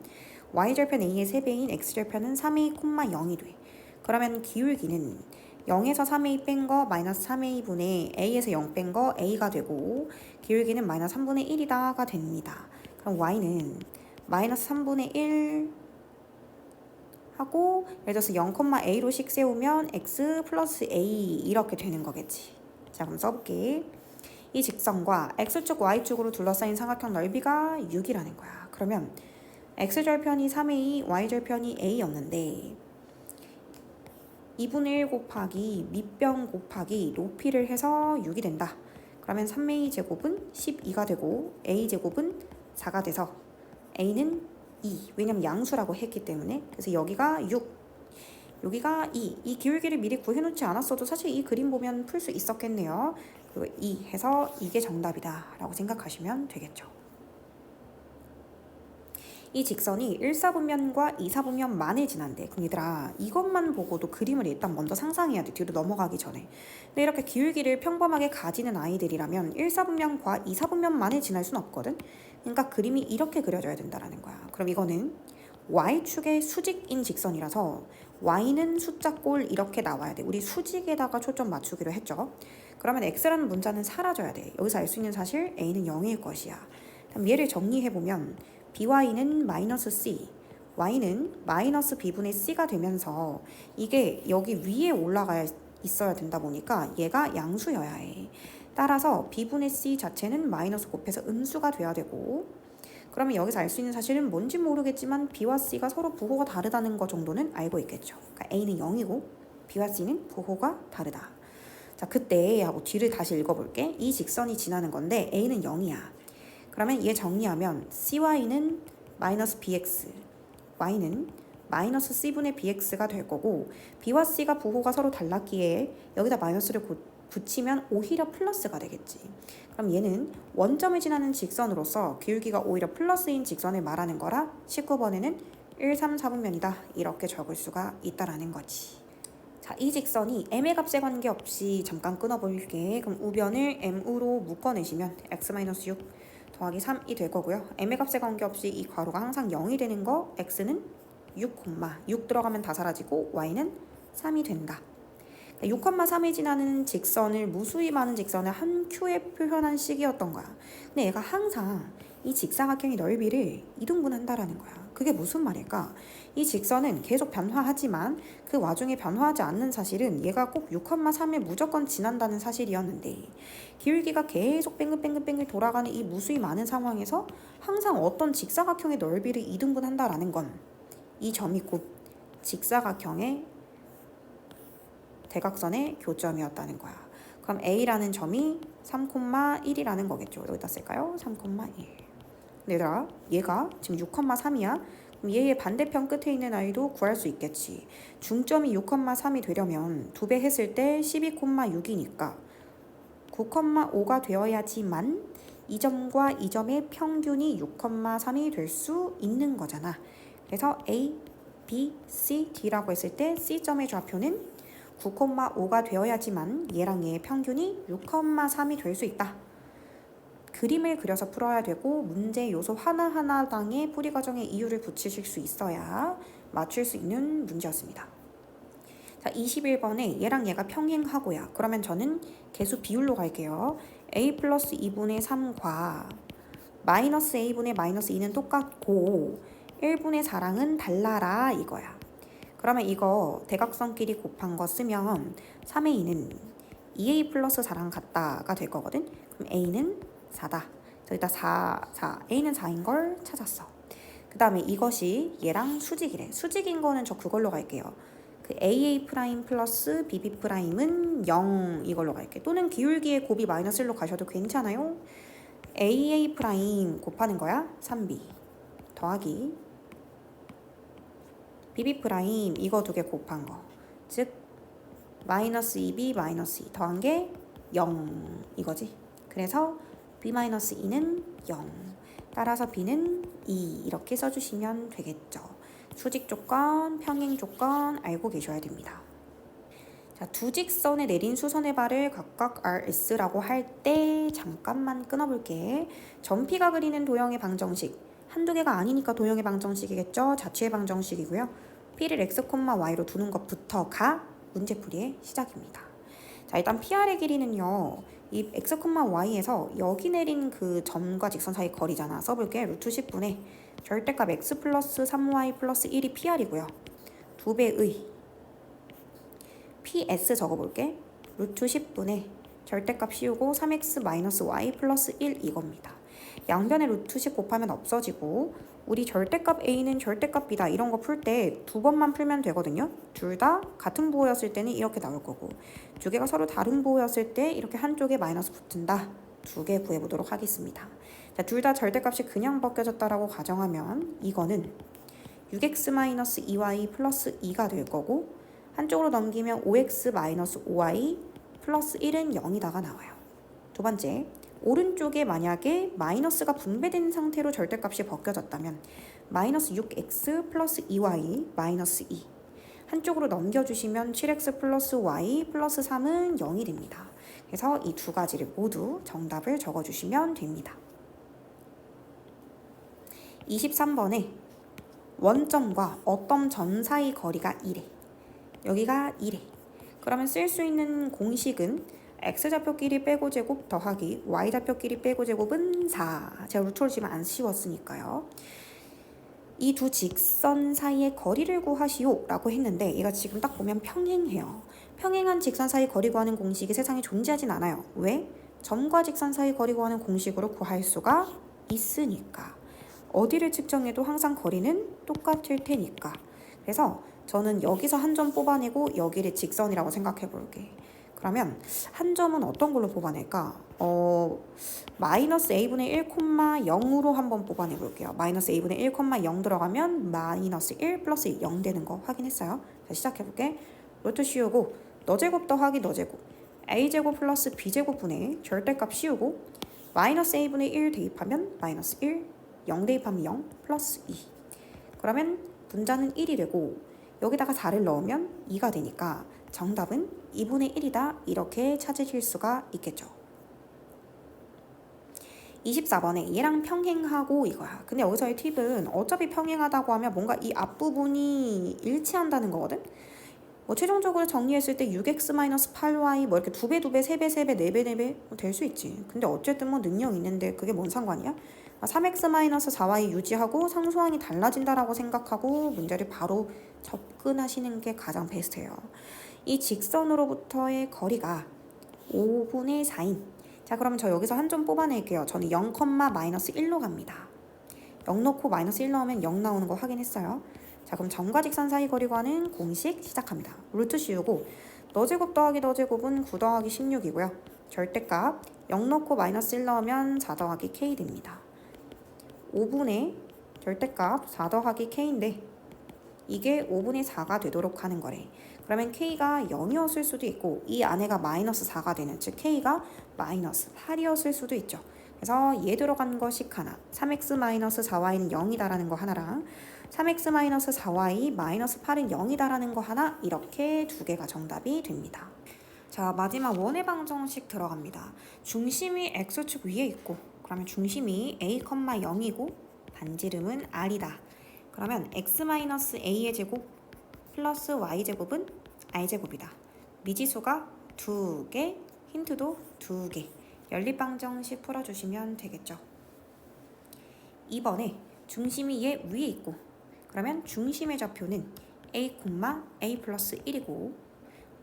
y절편 a의 3배인 x절편은 3a,0이 돼. 그러면 기울기는 0에서 3a 뺀 거 마이너스 3a분의 a에서 0 뺀 거 a가 되고 기울기는 마이너스 3분의 1이다가 됩니다. 그럼 y는 마이너스 3분의 1 하고 예를 들어서 0,a로 씩 세우면 x 플러스 a 이렇게 되는 거겠지. 자, 그럼 써볼게. 이 직선과 x축, y축으로 둘러싸인 삼각형 넓이가 6이라는 거야. 그러면 x절편이 3a, y절편이 a였는데 2분의 1 곱하기 밑변 곱하기 높이를 해서 6이 된다. 그러면 3a 제곱은 12가 되고 a 제곱은 4가 돼서 a는 2. 왜냐면 양수라고 했기 때문에. 그래서 여기가 6. 여기가 2. 이 기울기를 미리 구해놓지 않았어도 사실 이 그림 보면 풀 수 있었겠네요. 그리고 2 해서 이게 정답이다 라고 생각하시면 되겠죠. 이 직선이 1사분면과 2사분면만을 지난대. 그럼 얘들아 이것만 보고도 그림을 일단 먼저 상상해야 돼. 뒤로 넘어가기 전에. 근데 이렇게 기울기를 평범하게 가지는 아이들이라면 1사분면과 2사분면만을 지날 순 없거든. 그러니까 그림이 이렇게 그려져야 된다는 거야. 그럼 이거는 y축의 수직인 직선이라서 y는 숫자 꼴 이렇게 나와야 돼. 우리 수직에다가 초점 맞추기로 했죠. 그러면 x라는 문자는 사라져야 돼. 여기서 알 수 있는 사실 a는 0일 것이야. 그럼 얘를 정리해보면 by는 마이너스 c, y는 마이너스 b분의 c가 되면서 이게 여기 위에 올라가야 있어야 된다 보니까 얘가 양수여야 해. 따라서 b분의 c 자체는 마이너스 곱해서 음수가 돼야 되고, 그러면 여기서 알 수 있는 사실은 뭔지 모르겠지만 b와 c가 서로 부호가 다르다는 거 정도는 알고 있겠죠. 그러니까 a는 0이고 b와 c는 부호가 다르다. 자, 그때 하고 뒤를 다시 읽어볼게. 이 직선이 지나는 건데 a는 0이야. 그러면 얘 정리하면 cy는 마이너스 bx, y는 마이너스 c분의 bx가 될 거고, b와 c가 부호가 서로 달랐기에 여기다 마이너스를 붙이면 오히려 플러스가 되겠지. 그럼 얘는 원점을 지나는 직선으로서 기울기가 오히려 플러스인 직선을 말하는 거라 19번에는 1, 3, 4분면이다 이렇게 적을 수가 있다라는 거지. 자, 이 직선이 m의 값에 관계없이 잠깐 끊어볼게. 그럼 우변을 m으로 묶어내시면 x-6 더하기 3이 될 거고요. m의 값에 관계없이 이 괄호가 항상 0이 되는 거, x는 6 들어가면 다 사라지고 y는 3이 된다. 6,3이 지나는 직선을 무수히 많은 직선을 한 큐에 표현한 식이었던 거야. 근데 얘가 항상 이 직사각형의 넓이를 이등분한다라는 거야. 그게 무슨 말일까? 이 직선은 계속 변화하지만 그 와중에 변화하지 않는 사실은 얘가 꼭 6,3을 무조건 지난다는 사실이었는데, 기울기가 계속 뱅글뱅글 돌아가는 이 무수히 많은 상황에서 항상 어떤 직사각형의 넓이를 이등분한다라는 건 이 점이 곧 직사각형의 대각선의 교점이었다는 거야. 그럼 A라는 점이 3,1이라는 거겠죠. 여기다 쓸까요? 3,1. 얘들아, 얘가 지금 6,3이야. 그럼 얘의 반대편 끝에 있는 아이도 구할 수 있겠지. 중점이 6,3이 되려면 2배 했을 때 12,6이니까 9,5가 되어야지만 이 점과 이 점의 평균이 6,3이 될 수 있는 거잖아. 그래서 A, B, C, D라고 했을 때 C점의 좌표는 9,5가 되어야지만 얘랑 얘의 평균이 6,3이 될 수 있다. 그림을 그려서 풀어야 되고 문제 요소 하나하나당의 풀이 과정의 이유를 붙이실 수 있어야 맞출 수 있는 문제였습니다. 자, 21번에 얘랑 얘가 평행하고요. 그러면 저는 개수 비율로 갈게요. a 플러스 2분의 3과 마이너스 a분의 마이너스 2는 똑같고 1분의 4랑은 달라라 이거야. 그러면 이거 대각선끼리 곱한 거 쓰면 3의 2는 2a 플러스 4랑 같다가 될 거거든. 그럼 a는 4다. 여기다 4, a는 4인 걸 찾았어. 그 다음에 이것이 얘랑 수직이래. 수직인 거는 저 그걸로 갈게요. 그 AA 프라임 플러스 BB 프라임은 0 이걸로 갈게. 또는 기울기의 곱이 마이너스 1로 가셔도 괜찮아요. AA 프라임 곱하는 거야. 3B 더하기 BB 프라임 이거 두 개 곱한 거. 즉 마이너스 2B 마이너스 2 더한 게 0 이거지. 그래서 B 마이너스 2는 0. 따라서 B는 2 이렇게 써주시면 되겠죠. 수직 조건, 평행 조건 알고 계셔야 됩니다. 자, 두 직선에 내린 수선의 발을 각각 RS라고 할 때 잠깐만 끊어볼게. 점피가 그리는 도형의 방정식. 한두 개가 아니니까 도형의 방정식이겠죠. 자취의 방정식이고요. P를 X, Y로 두는 것부터가 문제풀이의 시작입니다. 자, 일단 PR의 길이는요. 이 X, Y에서 여기 내린 그 점과 직선 사이 거리잖아. 써볼게. 루트 10분의 절대값 X 플러스 3Y 플러스 1이 PR이고요. 2배의 PS 적어볼게. 루트 10분의 절대값 씌우고 3X 마이너스 Y 플러스 1 이겁니다. 양변에 루트 10 곱하면 없어지고 우리 절대값 A는 절대값 B다 이런 거 풀 때 두 번만 풀면 되거든요. 둘 다 같은 부호였을 때는 이렇게 나올 거고 두 개가 서로 다른 부호였을 때 이렇게 한쪽에 마이너스 붙은다. 두 개 구해보도록 하겠습니다. 자, 둘 다 절대값이 그냥 벗겨졌다라고 가정하면 이거는 6x-2y 플러스 2가 될 거고 한쪽으로 넘기면 5x-5y 플러스 1은 0이다가 나와요. 두 번째, 오른쪽에 만약에 마이너스가 분배된 상태로 절대값이 벗겨졌다면 마이너스 6x 플러스 2y 마이너스 2 한쪽으로 넘겨주시면 7x 플러스 y 플러스 3은 0이 됩니다. 그래서 이 두 가지를 모두 정답을 적어주시면 됩니다. 23번에 원점과 어떤 점 사이 거리가 1래. 여기가 1래. 그러면 쓸 수 있는 공식은 x좌표끼리 빼고 제곱 더하기 y좌표끼리 빼고 제곱은 4. 제가 루트를 지금 안 씌웠으니까요. 이 두 직선 사이의 거리를 구하시오 라고 했는데 얘가 지금 딱 보면 평행해요. 평행한 직선 사이 거리 구하는 공식이 세상에 존재하진 않아요. 왜? 점과 직선 사이 거리 구하는 공식으로 구할 수가 있으니까. 어디를 측정해도 항상 거리는 똑같을 테니까. 그래서 저는 여기서 한 점 뽑아내고 여기를 직선이라고 생각해 볼게. 그러면 한 점은 어떤 걸로 뽑아낼까? 마이너스 a분의 1,0으로 한번 뽑아내 볼게요. 마이너스 a분의 1,0 들어가면 마이너스 1 플러스 0 되는 거 확인했어요. 자, 시작해 볼게. 루트 씌우고 너 제곱 더하기 너 제곱 a제곱 플러스 b제곱분의 절대값 씌우고 마이너스 a분의 1 대입하면 마이너스 1, 0 대입하면 0 플러스 2. 그러면 분자는 1이 되고 여기다가 4를 넣으면 2가 되니까 정답은 2분의 1이다 이렇게 찾으실 수가 있겠죠. 24번에 얘랑 평행하고 이거야. 근데 여기서의 팁은 어차피 평행하다고 하면 뭔가 이 앞부분이 일치한다는 거거든. 뭐 최종적으로 정리했을 때 6x-8y 뭐 이렇게 2배, 2배, 3배, 3배, 4배, 4배 될 수 있지. 근데 어쨌든 뭐 능력 있는데 그게 뭔 상관이야? 3x-4y 유지하고 상수항이 달라진다라고 생각하고 문제를 바로 접근하시는 게 가장 베스트예요. 이 직선으로부터의 거리가 5분의 4인. 자, 그러면 저 여기서 한 점 뽑아낼게요. 저는 0, 마이너스 1로 갑니다. 0 넣고 마이너스 1 넣으면 0 나오는 거 확인했어요. 자, 그럼 점과 직선 사이 거리 구하는 공식 시작합니다. 루트 씌우고 너 제곱 더하기 너 제곱은 9 더하기 16이고요. 절대값 0 넣고 마이너스 1 넣으면 4 더하기 k 됩니다. 5분의 절대값 4 더하기 k인데 이게 5분의 4가 되도록 하는 거래. 그러면 k가 0이었을 수도 있고 이 안에가 마이너스 4가 되는, 즉 k가 마이너스 8이었을 수도 있죠. 그래서 얘 들어간 거식 하나, 3x-4y는 0이다라는 거 하나랑 3x-4y 마이너스 8은 0이다라는 거 하나, 이렇게 두 개가 정답이 됩니다. 자, 마지막 원의 방정식 들어갑니다. 중심이 x축 위에 있고 그러면 중심이 a,0이고 반지름은 r이다. 그러면 x-a의 제곱 플러스 y제곱은 r제곱이다. 미지수가 2개, 힌트도 2개. 연립방정식 풀어주시면 되겠죠. 2번에 중심이 얘 위에 있고 그러면 중심의 좌표는 a, a 플러스 1이고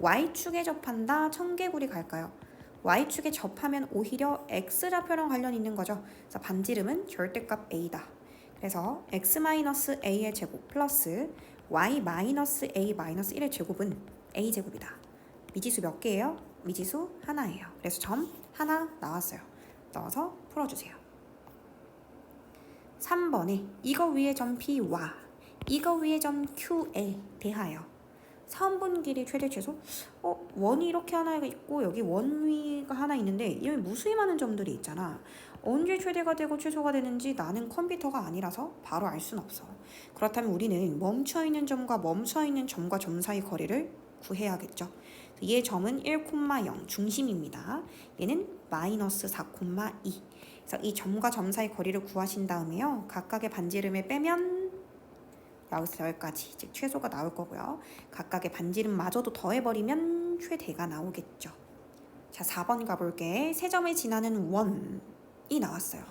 y축에 접한다. 청개구리 갈까요? y축에 접하면 오히려 x좌표랑 관련 있는 거죠. 그래서 반지름은 절대값 a다. 그래서 x-a의 제곱 플러스 y-a-1의 제곱은 a제곱이다. 미지수 몇 개예요? 미지수 하나예요. 그래서 점 하나 나왔어요. 넣어서 풀어주세요. 3번에 이거 위에 점 P와 이거 위에 점 Q에 대하여 사원분 길이 최대 최소? 원이 이렇게 하나 있고 여기 원위가 하나 있는데 여기 무수히 많은 점들이 있잖아. 언제 최대가 되고 최소가 되는지 나는 컴퓨터가 아니라서 바로 알 수는 없어. 그렇다면 우리는 멈춰있는 점과 멈춰있는 점과 점 사이 거리를 구해야겠죠. 얘 점은 1,0 중심입니다. 얘는 마이너스 4,2. 그래서 이 점과 점 사이 거리를 구하신 다음에요. 각각의 반지름을 빼면 여기서 여기까지, 즉 최소가 나올 거고요. 각각의 반지름마저도 더해버리면 최대가 나오겠죠. 자, 4번 가볼게. 세 점을 지나는 원이 나왔어요.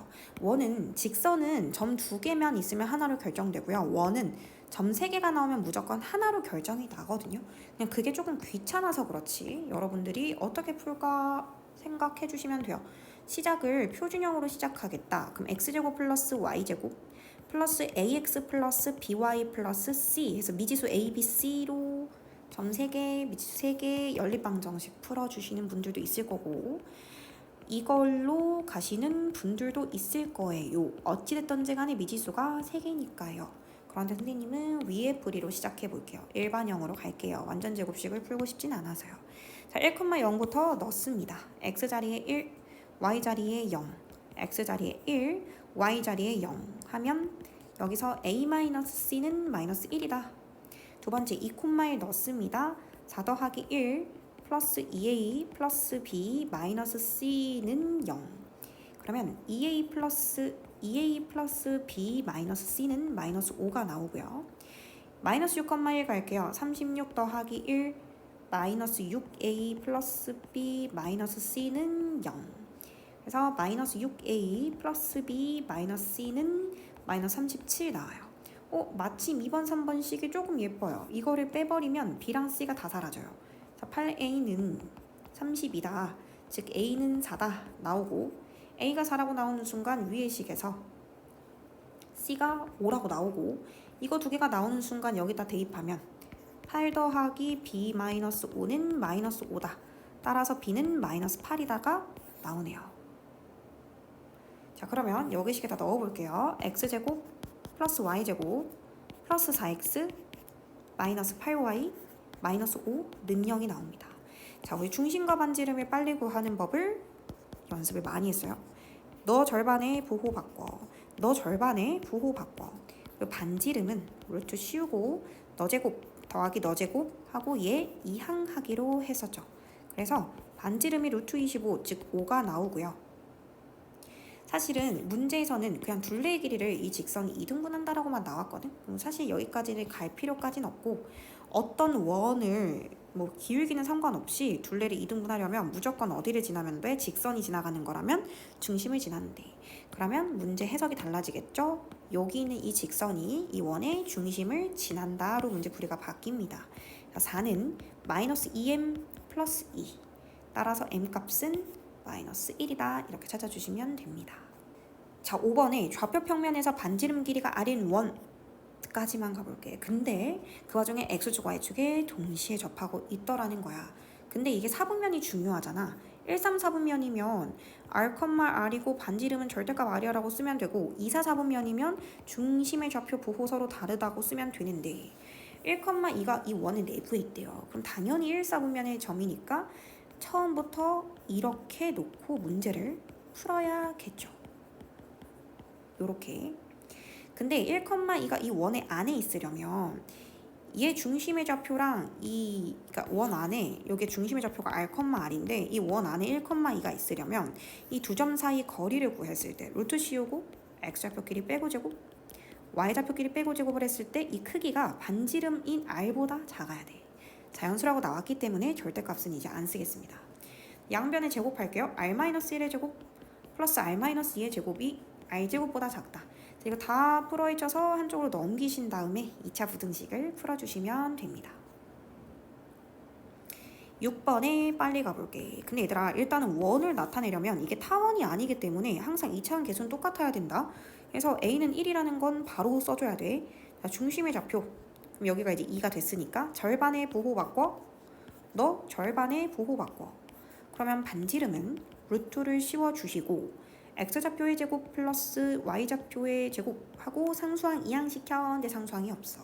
원은 직선은 점 2개만 있으면 하나로 결정되고요. 원은 점 3개가 나오면 무조건 하나로 결정이 나거든요. 그냥 그게 조금 귀찮아서 그렇지 여러분들이 어떻게 풀까 생각해 주시면 돼요. 시작을 표준형으로 시작하겠다. 그럼 x제곱 플러스 y제곱 플러스 ax 플러스 by 플러스 c 해서 미지수 a, b, c로 점 3개, 미지수 3개 연립방정식 풀어주시는 분들도 있을 거고 이걸로 가시는 분들도 있을 거예요. 어찌됐든지 간에 미지수가 3개니까요. 그런데 선생님은 위에 풀이로 시작해 볼게요. 일반형으로 갈게요. 완전 제곱식을 풀고 싶진 않아서요. 자, 1,0부터 넣습니다. x 자리에 1, y 자리에 0, x 자리에 1, y 자리에 0 하면 여기서 a-c는 마이너스 1이다. 두 번째 2,1 넣습니다. 4 더하기 1 플러스 2a 플러스 b 마이너스 c는 0. 그러면 2a 플러스 b 마이너스 c는 마이너스 5가 나오고요. 마이너스 6,1 갈게요. 36 더하기 1 마이너스 6a 플러스 b 마이너스 c는 0. 그래서 마이너스 6a 플러스 b 마이너스 c는 마이너스 37 나와요. 마침 2번, 3번 식이 조금 예뻐요. 이거를 빼버리면 b랑 c가 다 사라져요. 자, 8a는 30이다. 즉 a는 4다 나오고 a가 4라고 나오는 순간 위의 식에서 c가 5라고 나오고 이거 두 개가 나오는 순간 여기다 대입하면 8 더하기 b 마이너스 5는 마이너스 5다. 따라서 b는 마이너스 8이다가 나오네요. 자, 그러면 여기 식에다 넣어볼게요. x제곱 플러스 y제곱 플러스 4x 마이너스 8y 마이너스 5는 0이 나옵니다. 자, 우리 중심과 반지름을 빨리 구하는 법을 연습을 많이 했어요. 너 절반에 부호 바꿔. 너 절반에 부호 바꿔. 그리고 반지름은 루트 씌우고 너 제곱 더하기 너 제곱 하고 얘 이항하기로 했었죠. 그래서 반지름이 루트 25, 즉 5가 나오고요. 사실은 문제에서는 그냥 둘레의 길이를 이 직선이 2등분한다라고만 나왔거든. 사실 여기까지는 갈 필요까지는 없고 어떤 원을 뭐 기울기는 상관없이 둘레를 2등분하려면 무조건 어디를 지나면 돼? 직선이 지나가는 거라면 중심을 지나는데. 그러면 문제 해석이 달라지겠죠? 여기 있는 이 직선이 이 원의 중심을 지난다로 문제 풀이가 바뀝니다. 4는 마이너스 2m 플러스 2. 따라서 m 값은 마이너스 1이다. 이렇게 찾아주시면 됩니다. 자, 5번에 좌표 평면에서 반지름 길이가 r인 원까지만 가볼게요. 근데 그 와중에 x축, y축에 동시에 접하고 있더라는 거야. 근데 이게 사분면이 중요하잖아. 1, 3, 4분면이면 r, r이고 반지름은 절대값 r이라고 쓰면 되고 2, 4, 4분면이면 중심의 좌표 부호 서로 다르다고 쓰면 되는데 1, 2가 이 원의 내부에 있대요. 그럼 당연히 1, 4분면의 점이니까 처음부터 이렇게 놓고 문제를 풀어야겠죠. 요렇게. 근데 1, 2가 이 원의 안에 있으려면 얘 중심의 좌표랑 그러니까 원 안에 여기 중심의 좌표가 r, r인데 이 원 안에 1, 2가 있으려면 이 두 점 사이 거리를 구했을 때 루트 씌우고 x좌표끼리 빼고 제곱 y좌표끼리 빼고 제곱을 했을 때 이 크기가 반지름인 r보다 작아야 돼. 자연수라고 나왔기 때문에 절대값은 이제 안 쓰겠습니다. 양변에 제곱할게요. r-1의 제곱 플러스 r-2의 제곱이 r제곱보다 작다. 이거 다 풀어헤쳐서 한쪽으로 넘기신 다음에 2차 부등식을 풀어주시면 됩니다. 6번에 빨리 가볼게. 근데 얘들아, 일단은 원을 나타내려면 이게 타원이 아니기 때문에 항상 2차원 계수는 똑같아야 된다. 그래서 a는 1이라는 건 바로 써줘야 돼. 자, 중심의 좌표. 그럼 여기가 이제 2가 됐으니까 절반의 부호 바꿔. 너 절반의 부호 바꿔. 그러면 반지름은 루트를 씌워주시고 x좌표의 제곱 플러스 y좌표의 제곱하고 상수항 이항시켰는데 상수항이 없어.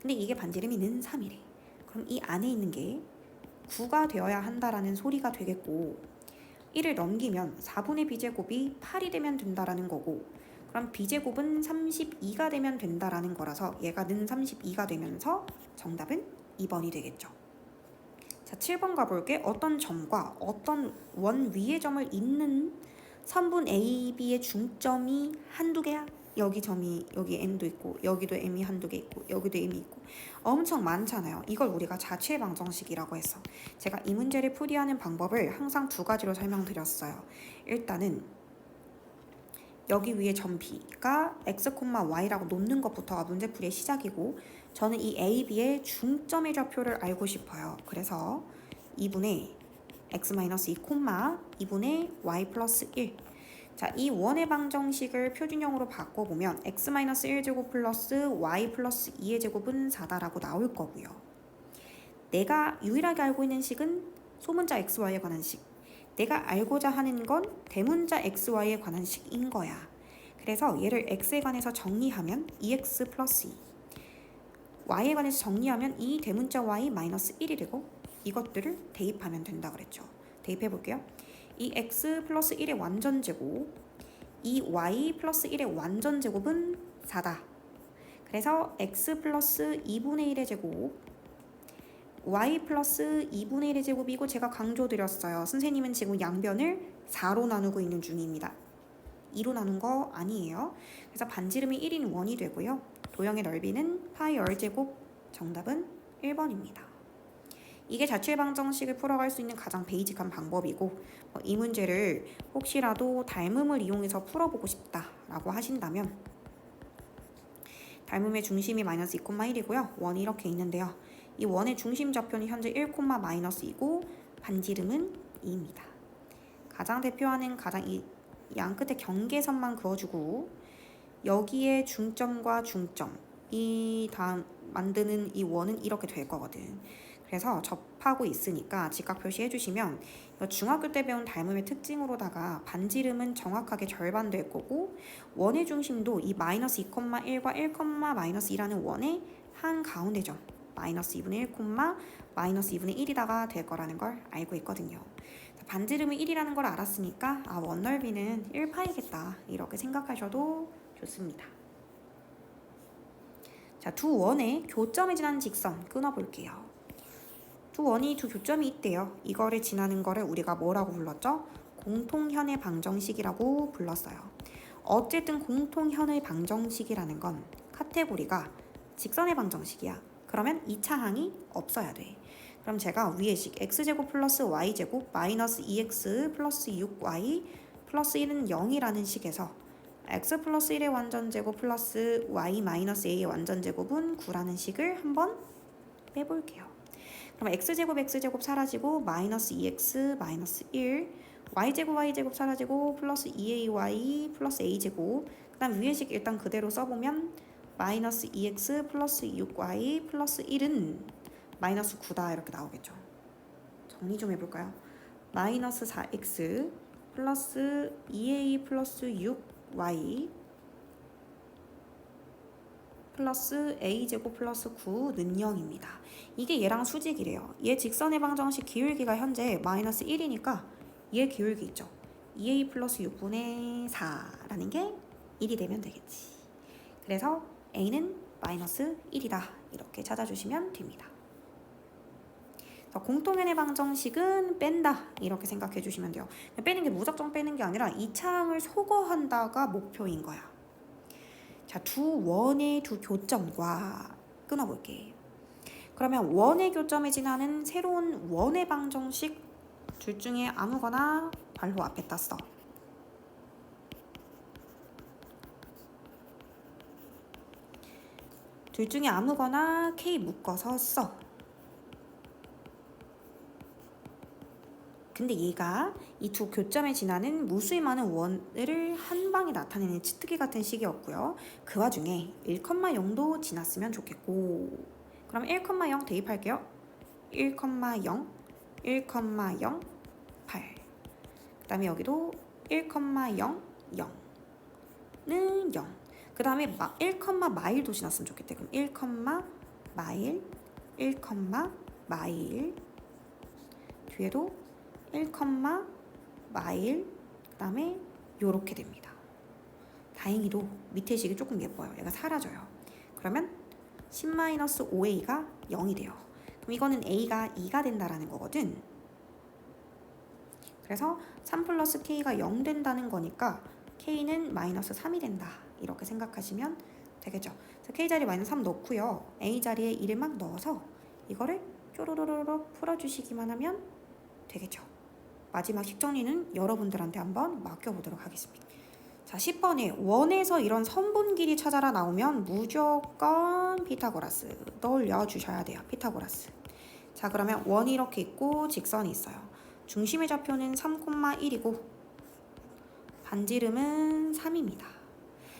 근데 이게 반지름이 는 3이래. 그럼 이 안에 있는 게 9가 되어야 한다라는 소리가 되겠고 1을 넘기면 4분의 b제곱이 8이 되면 된다라는 거고 그럼 b제곱은 32가 되면 된다라는 거라서 얘가 는 32가 되면서 정답은 2번이 되겠죠. 자, 7번 가볼게. 어떤 점과 어떤 원 위의 점을 잇는 선분 A, B의 중점이 한두 개야? 여기 점이 여기 M도 있고 여기도 M이 한두 개 있고 여기도 M이 있고 엄청 많잖아요. 이걸 우리가 자취의 방정식이라고 해서 제가 이 문제를 풀이하는 방법을 항상 두 가지로 설명드렸어요. 일단은 여기 위에 점 B가 X, Y라고 놓는 것부터가 문제풀이의 시작이고 저는 이 A, B의 중점의 좌표를 알고 싶어요. 그래서 2분의 X-2, 2분의 Y 플러스 1. 자, 이 원의 방정식을 표준형으로 바꿔보면 X-1제곱 플러스 Y 플러스 2의 제곱은 4다라고 나올 거고요. 내가 유일하게 알고 있는 식은 소문자 XY에 관한 식. 내가 알고자 하는 건 대문자 XY에 관한 식인 거야. 그래서 얘를 X에 관해서 정리하면 2X 플러스 2. Y에 관해서 정리하면 이 대문자 Y 마이너스 1이 되고 이것들을 대입하면 된다 그랬죠. 대입해 볼게요. 이 X 플러스 1의 완전제곱, 이 Y 플러스 1의 완전제곱은 4다. 그래서 X 플러스 2분의 1의 제곱, Y 플러스 2분의 1의 제곱이고 제가 강조드렸어요. 선생님은 지금 양변을 4로 나누고 있는 중입니다. 2로 나눈 거 아니에요. 그래서 반지름이 1인 원이 되고요. 도형의 넓이는 파이 r제곱, 정답은 1번입니다. 이게 자취의 방정식을 풀어갈 수 있는 가장 베이직한 방법이고 이 문제를 혹시라도 닮음을 이용해서 풀어보고 싶다라고 하신다면 닮음의 중심이 마이너스 2,1이고요. 원이 이렇게 있는데요. 이 원의 중심 좌표는 현재 1, 마이너스이고 반지름은 2입니다. 가장 대표하는 가장 이 양 끝에 경계선만 그어주고 여기에 중점과 중점이 다음 만드는 이 원은 이렇게 될 거거든. 그래서 접하고 있으니까 직각 표시해 주시면 중학교 때 배운 닮음의 특징으로다가 반지름은 정확하게 절반 될 거고 원의 중심도 이 마이너스 2,1과 1, 마이너스 2라는 원의 한가운데죠. 마이너스 2분의 1, 마이너스 2분의 1이다가 될 거라는 걸 알고 있거든요. 반지름은 1이라는 걸 알았으니까 원넓이는 1파이겠다 이렇게 생각하셔도 좋습니다. 자, 두 원의 교점에 지나는 직선 끊어볼게요. 두 원이 두 교점이 있대요. 이거를 지나는 거를 우리가 뭐라고 불렀죠? 공통현의 방정식이라고 불렀어요. 어쨌든 공통현의 방정식이라는 건 카테고리가 직선의 방정식이야. 그러면 2차 항이 없어야 돼. 그럼 제가 위의 식 x제곱 플러스 y제곱 마이너스 2x 플러스 6y 플러스 1은 0이라는 식에서 x 플러스 1의 완전제곱 플러스 y 마이너스 a의 완전제곱은 9라는 식을 한번 빼볼게요. 그럼 x제곱 사라지고 마이너스 2x 마이너스 1 y제곱 사라지고 플러스 2ay 플러스 a제곱 그 다음 위의 식 일단 그대로 써보면 마이너스 2x 플러스 6y 플러스 1은 마이너스 9다 이렇게 나오겠죠. 정리 좀 해볼까요? 마이너스 4x 플러스 2a 플러스 6y 플러스 a제곱 플러스 9는 0입니다. 이게 얘랑 수직이래요. 얘 직선의 방정식 기울기가 현재 마이너스 1이니까 얘 기울기 있죠. 2a 플러스 6분의 4라는 게 1이 되면 되겠지. 그래서 a는 마이너스 1이다. 이렇게 찾아주시면 됩니다. 공통현의 방정식은 뺀다. 이렇게 생각해 주시면 돼요. 빼는 게 무작정 빼는 게 아니라 2차항을 소거한다가 목표인 거야. 자, 두 원의 두 교점과 끊어볼게. 그러면 원의 교점에 지나는 새로운 원의 방정식 둘 중에 아무거나 발로 앞에다 써. 둘 중에 아무거나 K 묶어서 써. 근데 얘가 이 두 교점에 지나는 무수히 많은 원을 한 방에 나타내는 치트키 같은 식이었고요. 그 와중에 1,0도 지났으면 좋겠고 그럼 1,0 대입할게요. 1,0, 1,0, 8. 그 다음에 여기도 1,0, 0는 0. 그 다음에 1, 마일도 지났으면 좋겠대. 그럼 1, 마일, 1, 마일 뒤에도 1, 마일 그 다음에 요렇게 됩니다. 다행히도 밑에 식이 조금 예뻐요. 얘가 사라져요. 그러면 10-5a가 0이 돼요. 그럼 이거는 a가 2가 된다라는 거거든. 그래서 3 플러스 k가 0 된다는 거니까 k는 마이너스 3이 된다. 이렇게 생각하시면 되겠죠. 그래서 k 자리에 마이너스 3 넣고요. a 자리에 1을 막 넣어서 이거를 쪼로로로로 풀어주시기만 하면 되겠죠. 마지막 식 정리는 여러분들한테 한번 맡겨보도록 하겠습니다. 자, 10번에 원에서 이런 선분 길이 찾아라 나오면 무조건 피타고라스 떠올려주셔야 돼요. 피타고라스. 자, 그러면 원이 이렇게 있고 직선이 있어요. 중심의 좌표는 3,1이고 반지름은 3입니다.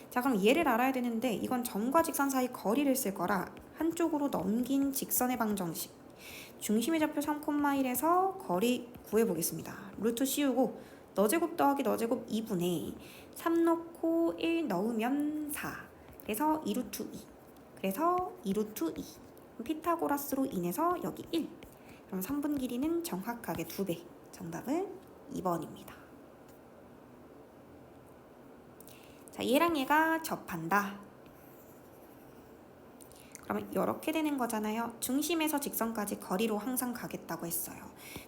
자, 그럼 얘를 알아야 되는데 이건 점과 직선 사이 거리를 쓸 거라 한쪽으로 넘긴 직선의 방정식 중심의 좌표 3,1에서 거리 구해보겠습니다. 루트 씌우고 너제곱 더하기 너제곱 2분의 3 넣고 1 넣으면 4. 그래서 2루트 2. 그래서 2루트 2. 피타고라스로 인해서 여기 1. 그럼 3분 길이는 정확하게 2배. 정답은 2번입니다. 자, 얘랑 얘가 접한다. 그러면 이렇게 되는 거잖아요. 중심에서 직선까지 거리로 항상 가겠다고 했어요.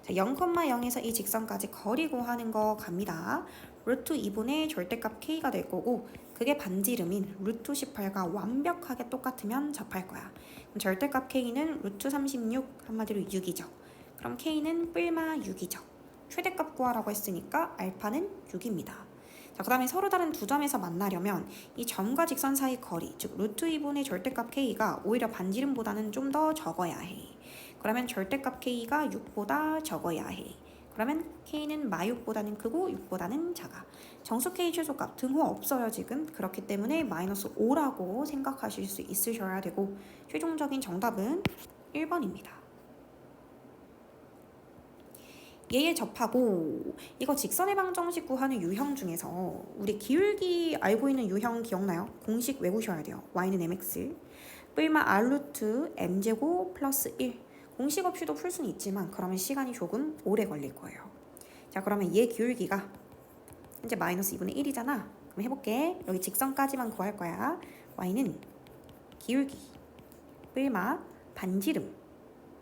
자, 0,0에서 이 직선까지 거리 구하는 거 갑니다. 루트 2분의 절대값 k가 될 거고 그게 반지름인 루트 18과 완벽하게 똑같으면 접할 거야. 그럼 절대값 k는 루트 36 한마디로 6이죠. 그럼 K는 뿔마 6이죠. 최대값 구하라고 했으니까 알파는 6입니다. 자, 그 다음에 서로 다른 두 점에서 만나려면 이 점과 직선 사이 거리, 즉 루트 2분의 절대값 K가 오히려 반지름보다는 좀 더 적어야 해. 그러면 절대값 K가 6보다 적어야 해. 그러면 K는 -6보다는 크고 6보다는 작아. 정수 K 최소값 등호 없어요 지금. 그렇기 때문에 -5라고 생각하실 수 있으셔야 되고 최종적인 정답은 1번입니다. 얘에 접하고 이거 직선의 방정식 구하는 유형 중에서 우리 기울기 알고 있는 유형 기억나요? 공식 외우셔야 돼요. y는 mx 뿔마 r루트 m제곱 플러스 1 공식 없이도 풀 수는 있지만 그러면 시간이 조금 오래 걸릴 거예요. 자, 그러면 얘 기울기가 현재 -2분의 1이잖아. 그럼 해볼게. 여기 직선까지만 구할 거야. y는 기울기 뿔마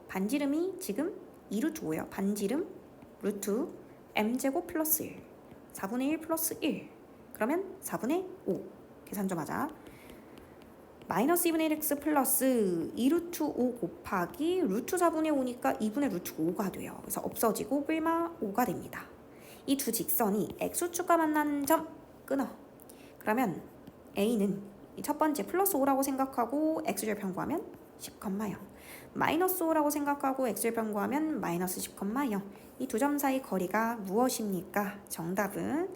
반지름이 지금 2루트 5예요. 반지름 루트 m제곱 플러스 1 4분의 1 플러스 1 그러면 4분의 5 계산 좀 하자. -2분의 1x 플러스 2루트 5 곱하기 루트 4분의 5니까 2분의 루트 5가 돼요. 그래서 없어지고 뿔마 5가 됩니다. 이 두 직선이 x축과 만나는 점 끊어. 그러면 a는 첫 번째 플러스 5라고 생각하고 x절편 구하면 10,0 마이너스 5라고 생각하고 x절편 구하면 마이너스 10,0 이 두 점 사이 거리가 무엇입니까? 정답은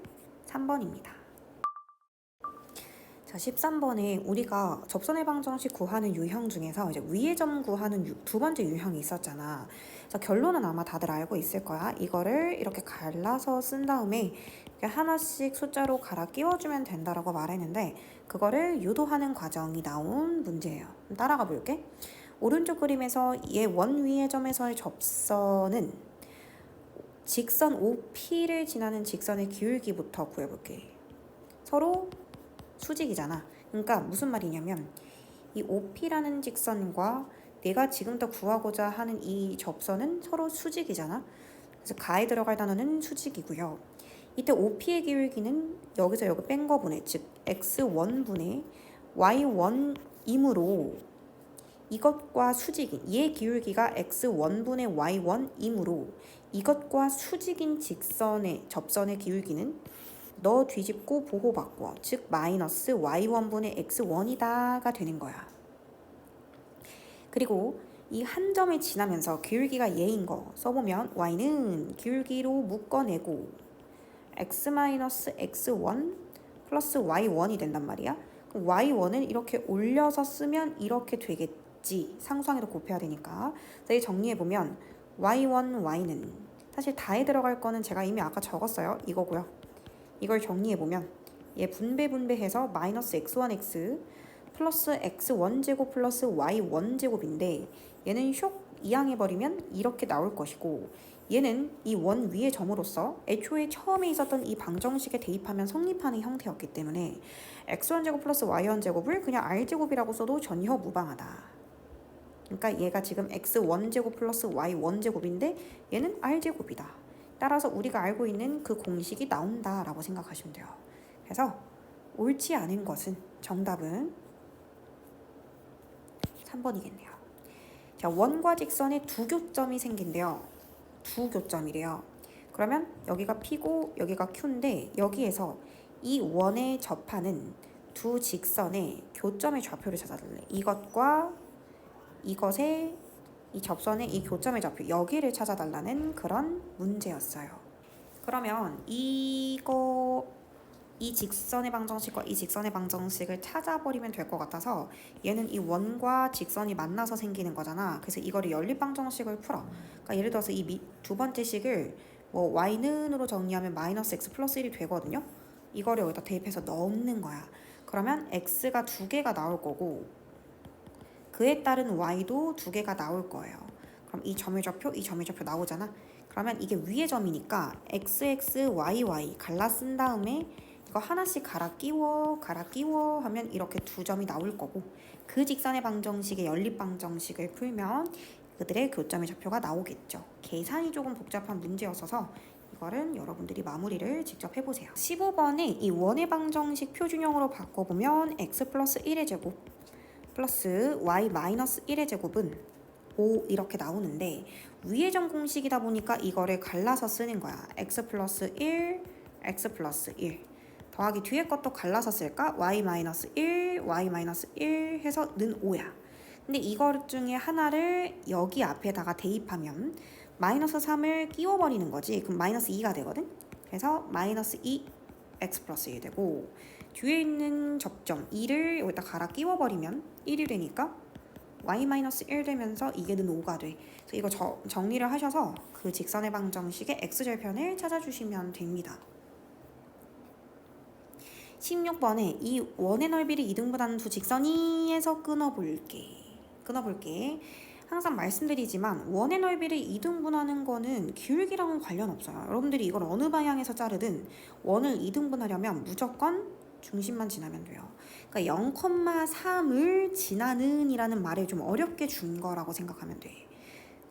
3번입니다. 자, 13번에 우리가 접선의 방정식 구하는 유형 중에서 이제 위의 점 구하는 두 번째 유형이 있었잖아. 자, 결론은 아마 다들 알고 있을 거야. 이거를 이렇게 갈라서 쓴 다음에 이렇게 하나씩 숫자로 갈아 끼워주면 된다라고 말했는데 그거를 유도하는 과정이 나온 문제예요. 따라가 볼게. 오른쪽 그림에서 얘 원 위의 점에서의 접선은 직선 OP를 지나는 직선의 기울기부터 구해볼게. 서로 수직이잖아. 그러니까 무슨 말이냐면 이 OP라는 직선과 내가 지금부터 구하고자 하는 이 접선은 서로 수직이잖아. 그래서 가에 들어갈 단어는 수직이고요. 이때 OP의 기울기는 여기서 여기 뺀 거분의 즉 x1분의 y1이므로 이것과 수직인 얘 기울기가 x1분의 y1이므로 이것과 수직인 직선의 접선의 기울기는 너 뒤집고 보호 바꿔. 즉 마이너스 y1분의 x1이다가 되는 거야. 그리고 이 한 점을 지나면서 기울기가 얘인 거 써보면 y는 기울기로 묶어내고 x-x1 플러스 y1이 된단 말이야. 그럼 y1은 이렇게 올려서 쓰면 이렇게 되겠지. 상수항에도 곱해야 되니까. 그래서 정리해보면 y1, y는 사실 다에 들어갈 거는 제가 이미 아까 적었어요. 이거고요. 이걸 정리해보면 얘 분배해서 마이너스 x1x 플러스 x1제곱 플러스 y1제곱인데 얘는 쇽 이항해버리면 이렇게 나올 것이고 얘는 이 원 위의 점으로서 애초에 처음에 있었던 이 방정식에 대입하면 성립하는 형태였기 때문에 x1제곱 플러스 y1제곱을 그냥 r제곱이라고 써도 전혀 무방하다. 그러니까 얘가 지금 x1제곱 플러스 y1제곱인데 얘는 r제곱이다. 따라서 우리가 알고 있는 그 공식이 나온다라고 생각하시면 돼요. 그래서 옳지 않은 것은 정답은 3번이겠네요. 자, 원과 직선에 두 교점이 생긴대요. 두 교점이래요. 그러면 여기가 P고 여기가 Q인데 여기에서 이 원에 접하는 두 직선의 교점의 좌표를 찾아달래. 이것과 이것의 이 접선의 이 교점의 좌표 여기를 찾아달라는 그런 문제였어요. 그러면 이 직선의 방정식과 이 직선의 방정식을 찾아버리면 될 것 같아서 얘는 이 원과 직선이 만나서 생기는 거잖아. 그래서 이거를 연립 방정식을 풀어. 그러니까 예를 들어서 이 두 번째 식을 뭐 y는으로 정리하면 마이너스 x 플러스 1이 되거든요. 이거를 여기다 대입해서 넣는 거야. 그러면 x가 두 개가 나올 거고 그에 따른 y도 두 개가 나올 거예요. 그럼 이 점의 좌표, 이 점의 좌표 나오잖아. 그러면 이게 위의 점이니까 xx, yy 갈라 쓴 다음에 이거 하나씩 갈아 끼워 하면 이렇게 두 점이 나올 거고 그 직선의 방정식의 연립 방정식을 풀면 그들의 교점의 좌표가 나오겠죠. 계산이 조금 복잡한 문제였어서 이거는 여러분들이 마무리를 직접 해보세요. 15번에 이 원의 방정식 표준형으로 바꿔보면 x 플러스 1의 제곱 플러스 y 마이너스 1의 제곱은 5 이렇게 나오는데 위의 점 공식이다 보니까 이거를 갈라서 쓰는 거야. x 플러스 1, x 플러스 1 더하기 뒤에 것도 갈라서 쓸까? y 마이너스 1, y 마이너스 1 해서 는 5야. 근데 이거 중에 하나를 여기 앞에다가 대입하면 마이너스 3을 끼워버리는 거지. 그럼 마이너스 2가 되거든? 그래서 마이너스 2 x 플러스 1 되고 뒤에 있는 접점 2를 여기다 갈아 끼워버리면 1이 되니까 y-1 되면서 이게 는 5가 돼. 그래서 이거 정리를 하셔서 그 직선의 방정식의 x절편을 찾아주시면 됩니다. 16번에 이 원의 넓이를 이등분하는 두 직선이에서 끊어볼게. 항상 말씀드리지만 원의 넓이를 이등분하는 거는 기울기랑은 관련 없어요. 여러분들이 이걸 어느 방향에서 자르든 원을 이등분하려면 무조건 중심만 지나면 돼요. 그러니까 0,3을 지나는 이라는 말을 좀 어렵게 준 거라고 생각하면 돼.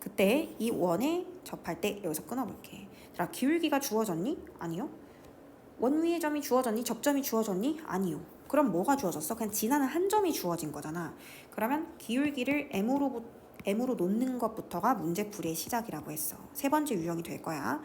그때 이 원에 접할 때 여기서 끊어볼게. 자, 기울기가 주어졌니? 아니요. 원 위의 점이 주어졌니? 접점이 주어졌니? 아니요. 그럼 뭐가 주어졌어? 그냥 지나는 한 점이 주어진 거잖아. 그러면 기울기를 m으로 놓는 것부터가 문제풀이의 시작이라고 했어. 세 번째 유형이 될 거야.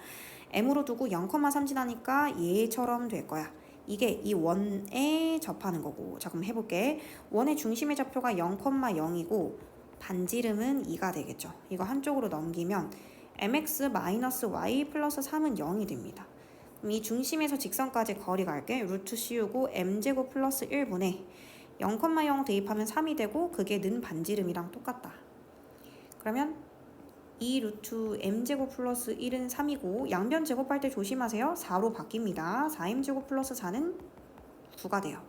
m으로 두고 0,3 지나니까 얘처럼 될 거야. 이게 이 원에 접하는 거고. 자, 그럼 해볼게. 원의 중심의 좌표가 0,0이고 반지름은 2가 되겠죠. 이거 한쪽으로 넘기면 mx-y 플러스 3은 0이 됩니다. 그럼 이 중심에서 직선까지 거리가 할게. 루트 씌우고 m제곱 플러스 1분의 0,0 대입하면 3이 되고 그게 는 반지름이랑 똑같다. 그러면 이 루트 m제곱 플러스 1은 3이고 양변 제곱할 때 조심하세요. 4로 바뀝니다. 4m제곱 플러스 4는 9가 돼요.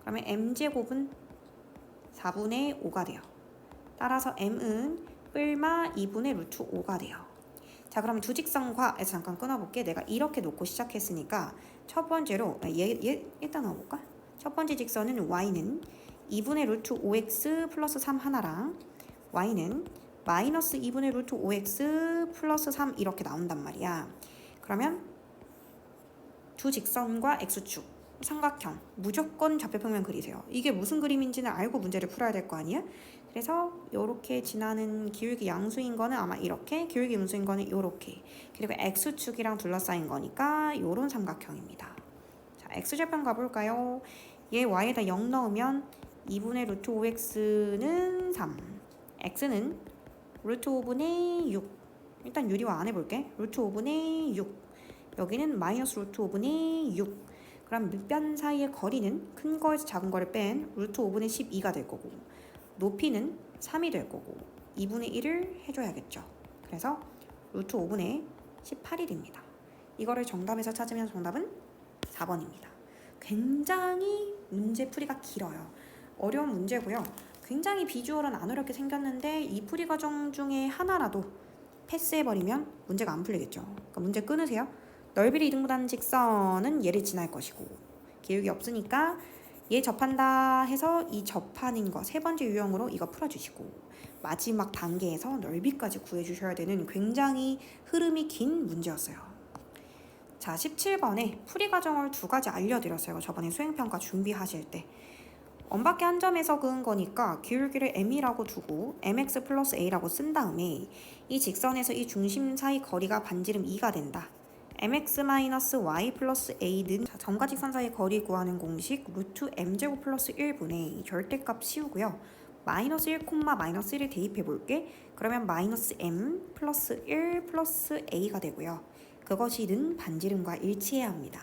그러면 m제곱은 4분의 5가 돼요. 따라서 m은 뿔마 2분의 루트 5가 돼요. 자, 그럼 두 직선과에서 잠깐 끊어볼게. 내가 이렇게 놓고 시작했으니까 첫 번째로 얘 일단 넣어볼까? 첫 번째 직선은 y는 2분의 루트 5x 플러스 3 하나랑 y는 마이너스 2분의 루트 5x 플러스 3 이렇게 나온단 말이야. 그러면 두 직선과 x축, 삼각형, 무조건 좌표평면 그리세요. 이게 무슨 그림인지는 알고 문제를 풀어야 될 거 아니야? 그래서 이렇게 지나는 기울기 양수인 거는 아마 이렇게, 기울기 음수인 거는 이렇게, 그리고 x축이랑 둘러싸인 거니까 이런 삼각형입니다. 자, x절편 가볼까요? 얘 y에다 0 넣으면 2분의 루트 5x는 3, x는 루트 5분의 6. 일단 유리화 안 해볼게. 루트 5분의 6. 여기는 마이너스 루트 5분의 6. 그럼 밑변 사이의 거리는 큰 거에서 작은 거를 뺀 루트 5분의 12가 될 거고 높이는 3이 될 거고 2분의 1을 해줘야겠죠. 그래서 루트 5분의 18이 됩니다. 이거를 정답에서 찾으면 정답은 4번입니다. 굉장히 문제 풀이가 길어요. 어려운 문제고요. 굉장히 비주얼은 안 어렵게 생겼는데 이 풀이 과정 중에 하나라도 패스해버리면 문제가 안 풀리겠죠. 그러니까 문제 끊으세요. 넓이를 이등분하는 직선은 얘를 지날 것이고 기울기 없으니까 얘 접한다 해서 이 접하는 거 세 번째 유형으로 이거 풀어주시고 마지막 단계에서 넓이까지 구해주셔야 되는 굉장히 흐름이 긴 문제였어요. 자, 17번에 풀이 과정을 두 가지 알려드렸어요. 저번에 수행평가 준비하실 때. 엄밖에 한 점에서 그은 거니까 기울기를 m이라고 두고 mx 플러스 a라고 쓴 다음에 이 직선에서 이 중심 사이 거리가 반지름 2가 된다. mx-y 플러스 a는 점과 직선 사이 거리 구하는 공식 루트 m제곱 플러스 1분의 절대값 씌우고요. 마이너스 1, 마이너스 1을 대입해 볼게. 그러면 마이너스 m 플러스 1 플러스 a가 되고요. 그것이 는 반지름과 일치해야 합니다.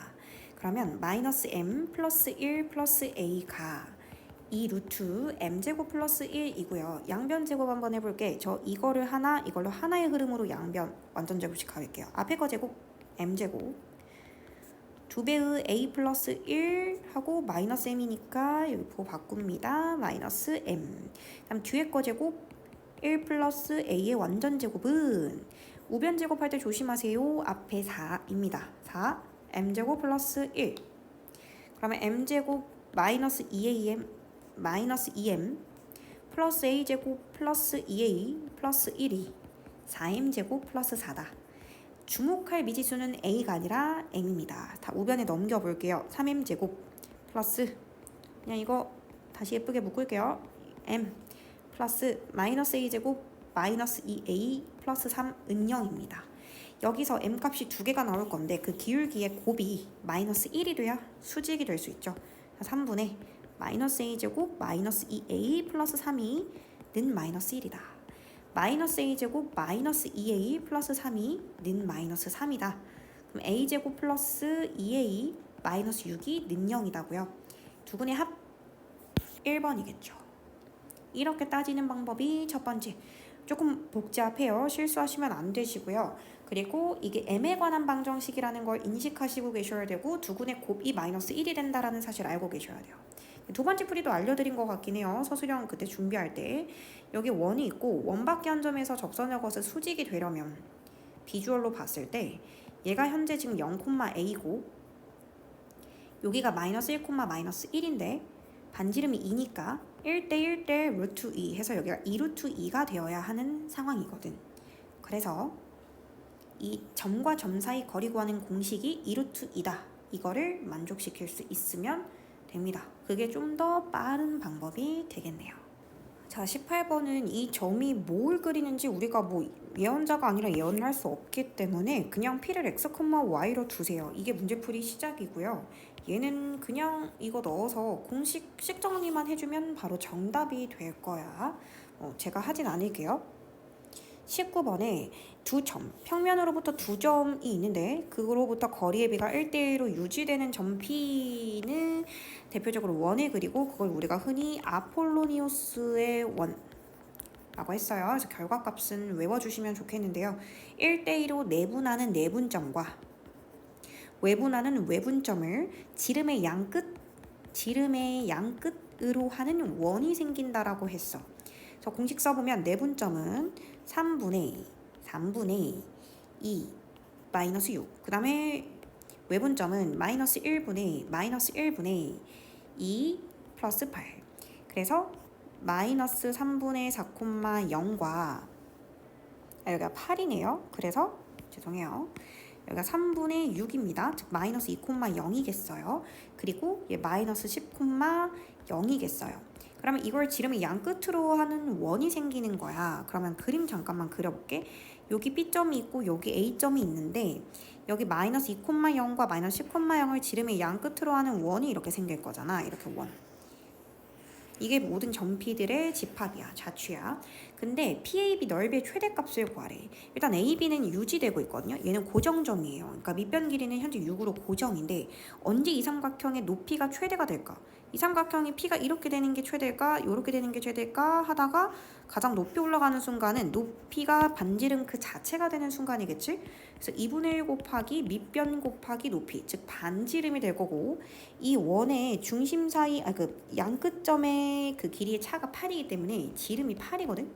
그러면 마이너스 m 플러스 1 플러스 a가 이 루트 m제곱 플러스 1이고요. 양변 제곱 한번 해볼게. 저 이거를 하나, 이걸로 하나의 흐름으로 양변 완전 제곱씩 가볼게요. 앞에 거 제곱 m제곱 2배의 a 플러스 1 하고 마이너스 m이니까 여기 보 바꿉니다. 마이너스 m. 다음 뒤에 거 제곱 1 플러스 a의 완전 제곱은 우변 제곱할 때 조심하세요. 앞에 4입니다. 4 m제곱 플러스 1. 그러면 m제곱 마이너스 2am 마이너스 2m 플러스 a제곱 플러스 2a 플러스 1이 4m제곱 플러스 4다. 주목할 미지수는 a가 아니라 m입니다. 다 우변에 넘겨볼게요. 3m제곱 플러스 그냥 이거 다시 예쁘게 묶을게요. m 플러스 마이너스 a제곱 마이너스 2a 플러스 3은 0입니다. 여기서 m값이 두 개가 나올 건데 그 기울기의 곱이 마이너스 1이 돼야 수직이 될 수 있죠. 3분의 마이너스 a제곱 마이너스 2a 플러스 3이는 마이너스 1이다. 마이너스 a제곱 마이너스 2a 플러스 3이는 마이너스 3이다. 그럼 a제곱 플러스 2a 마이너스 6이 는 0이다고요. 두 분의 합 1번이겠죠. 이렇게 따지는 방법이 첫 번째. 조금 복잡해요. 실수하시면 안 되시고요. 그리고 이게 m에 관한 방정식이라는 걸 인식하시고 계셔야 되고 두근의 곱이 마이너스 1이 된다라는 사실 알고 계셔야 돼요. 두 번째 풀이도 알려드린 것 같긴 해요. 서술형 그때 준비할 때 여기 원이 있고 원밖에 한 점에서 접선의 것을 수직이 되려면 비주얼로 봤을 때 얘가 현재 지금 0,a고 여기가 마이너스 1, 마이너스 1인데 반지름이 2니까 1대 1대 루트 2 해서 여기가 2 루트 2가 되어야 하는 상황이거든. 그래서 이 점과 점 사이 거리 구하는 공식이 2 루트 2다. 이거를 만족시킬 수 있으면 됩니다. 그게 좀 더 빠른 방법이 되겠네요. 자, 18번은 이 점이 뭘 그리는지 우리가 뭐 예언자가 아니라 예언을 할 수 없기 때문에 그냥 p를 x, y로 두세요. 이게 문제풀이 시작이고요. 얘는 그냥 이거 넣어서 공식식 정리만 해주면 바로 정답이 될 거야. 제가 하진 않을게요. 19번에 두 점, 평면으로부터 두 점이 있는데 그로부터 거리의 비가 1대1로 유지되는 점 P는 대표적으로 원을 그리고 그걸 우리가 흔히 아폴로니우스의 원라고 했어요. 그래서 결과값은 외워주시면 좋겠는데요. 1대1로 내분하는 내분점과 외분하는 외분점을 지름의 양끝으로 하는 원이 생긴다라고 했어. 그래서 공식 써보면 내분점은 3분의 2 마이너스 6. 그 다음에 외분점은 마이너스 1분의 2 플러스 8. 그래서 마이너스 3분의 4,0과 여기가 8이네요. 그래서 죄송해요. 여기가 3분의 6입니다. 즉 마이너스 2,0이겠어요. 그리고 얘 마이너스 10,0이겠어요. 그러면 이걸 지름의 양 끝으로 하는 원이 생기는 거야. 그러면 그림 잠깐만 그려볼게. 여기 B점이 있고 여기 A점이 있는데 여기 마이너스 2,0과 마이너스 10,0을 지름의 양 끝으로 하는 원이 이렇게 생길 거잖아. 이렇게 원. 이게 모든 점P들의 집합이야. 자취야. 근데 PAB 넓이의 최대값을 구하래. 일단 AB는 유지되고 있거든요. 얘는 고정점이에요. 그러니까 밑변 길이는 현재 6으로 고정인데 언제 이 삼각형의 높이가 최대가 될까? 이 삼각형이 P가 이렇게 되는 게 최대일까? 이렇게 되는 게 최대일까? 하다가 가장 높이 올라가는 순간은 높이가 반지름 그 자체가 되는 순간이겠지? 그래서 2분의 1 곱하기 밑변 곱하기 높이, 즉 반지름이 될 거고 이 원의 중심 사이, 그 양끝점의 그 길이의 차가 8이기 때문에 지름이 8이거든?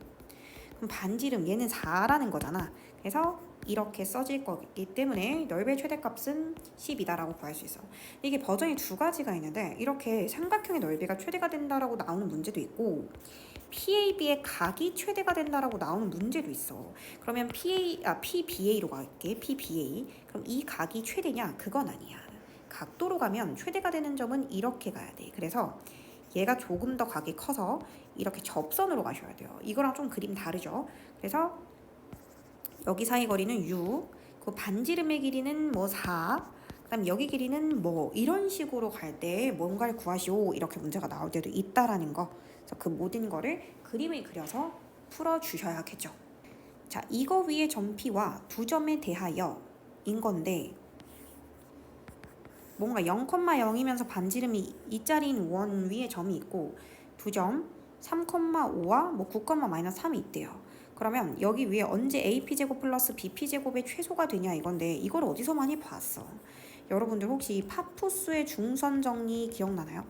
그럼 반지름 얘는 4라는 거잖아. 그래서 이렇게 써질 거기 때문에 넓이의 최대값은 10이다라고 구할 수 있어. 이게 버전이 두 가지가 있는데 이렇게 삼각형의 넓이가 최대가 된다라고 나오는 문제도 있고 PAB의 각이 최대가 된다라고 나오는 문제도 있어. 그러면 PBA로 갈게. PBA. 그럼 이 각이 최대냐? 그건 아니야. 각도로 가면 최대가 되는 점은 이렇게 가야 돼. 그래서 얘가 조금 더 각이 커서 이렇게 접선으로 가셔야 돼요. 이거랑 좀 그림 다르죠. 그래서 여기 사이 거리는 6, 그 반지름의 길이는 뭐 4, 그다음 여기 길이는 뭐 이런 식으로 갈 때 뭔가를 구하시오 이렇게 문제가 나올 때도 있다라는 거. 그래서 그 모든 거를 그림을 그려서 풀어 주셔야겠죠. 자, 이거 위에 점 P와 두 점에 대하여인 건데 뭔가 0,0이면서 반지름이 이 자리인 원 위에 점이 있고 두 점 3,5와 뭐 9,-3이 있대요. 그러면 여기 위에 언제 AP제곱 플러스 BP제곱의 최소가 되냐 이건데 이걸 어디서 많이 봤어? 여러분들 혹시 파푸스의 중선 정리 기억나나요?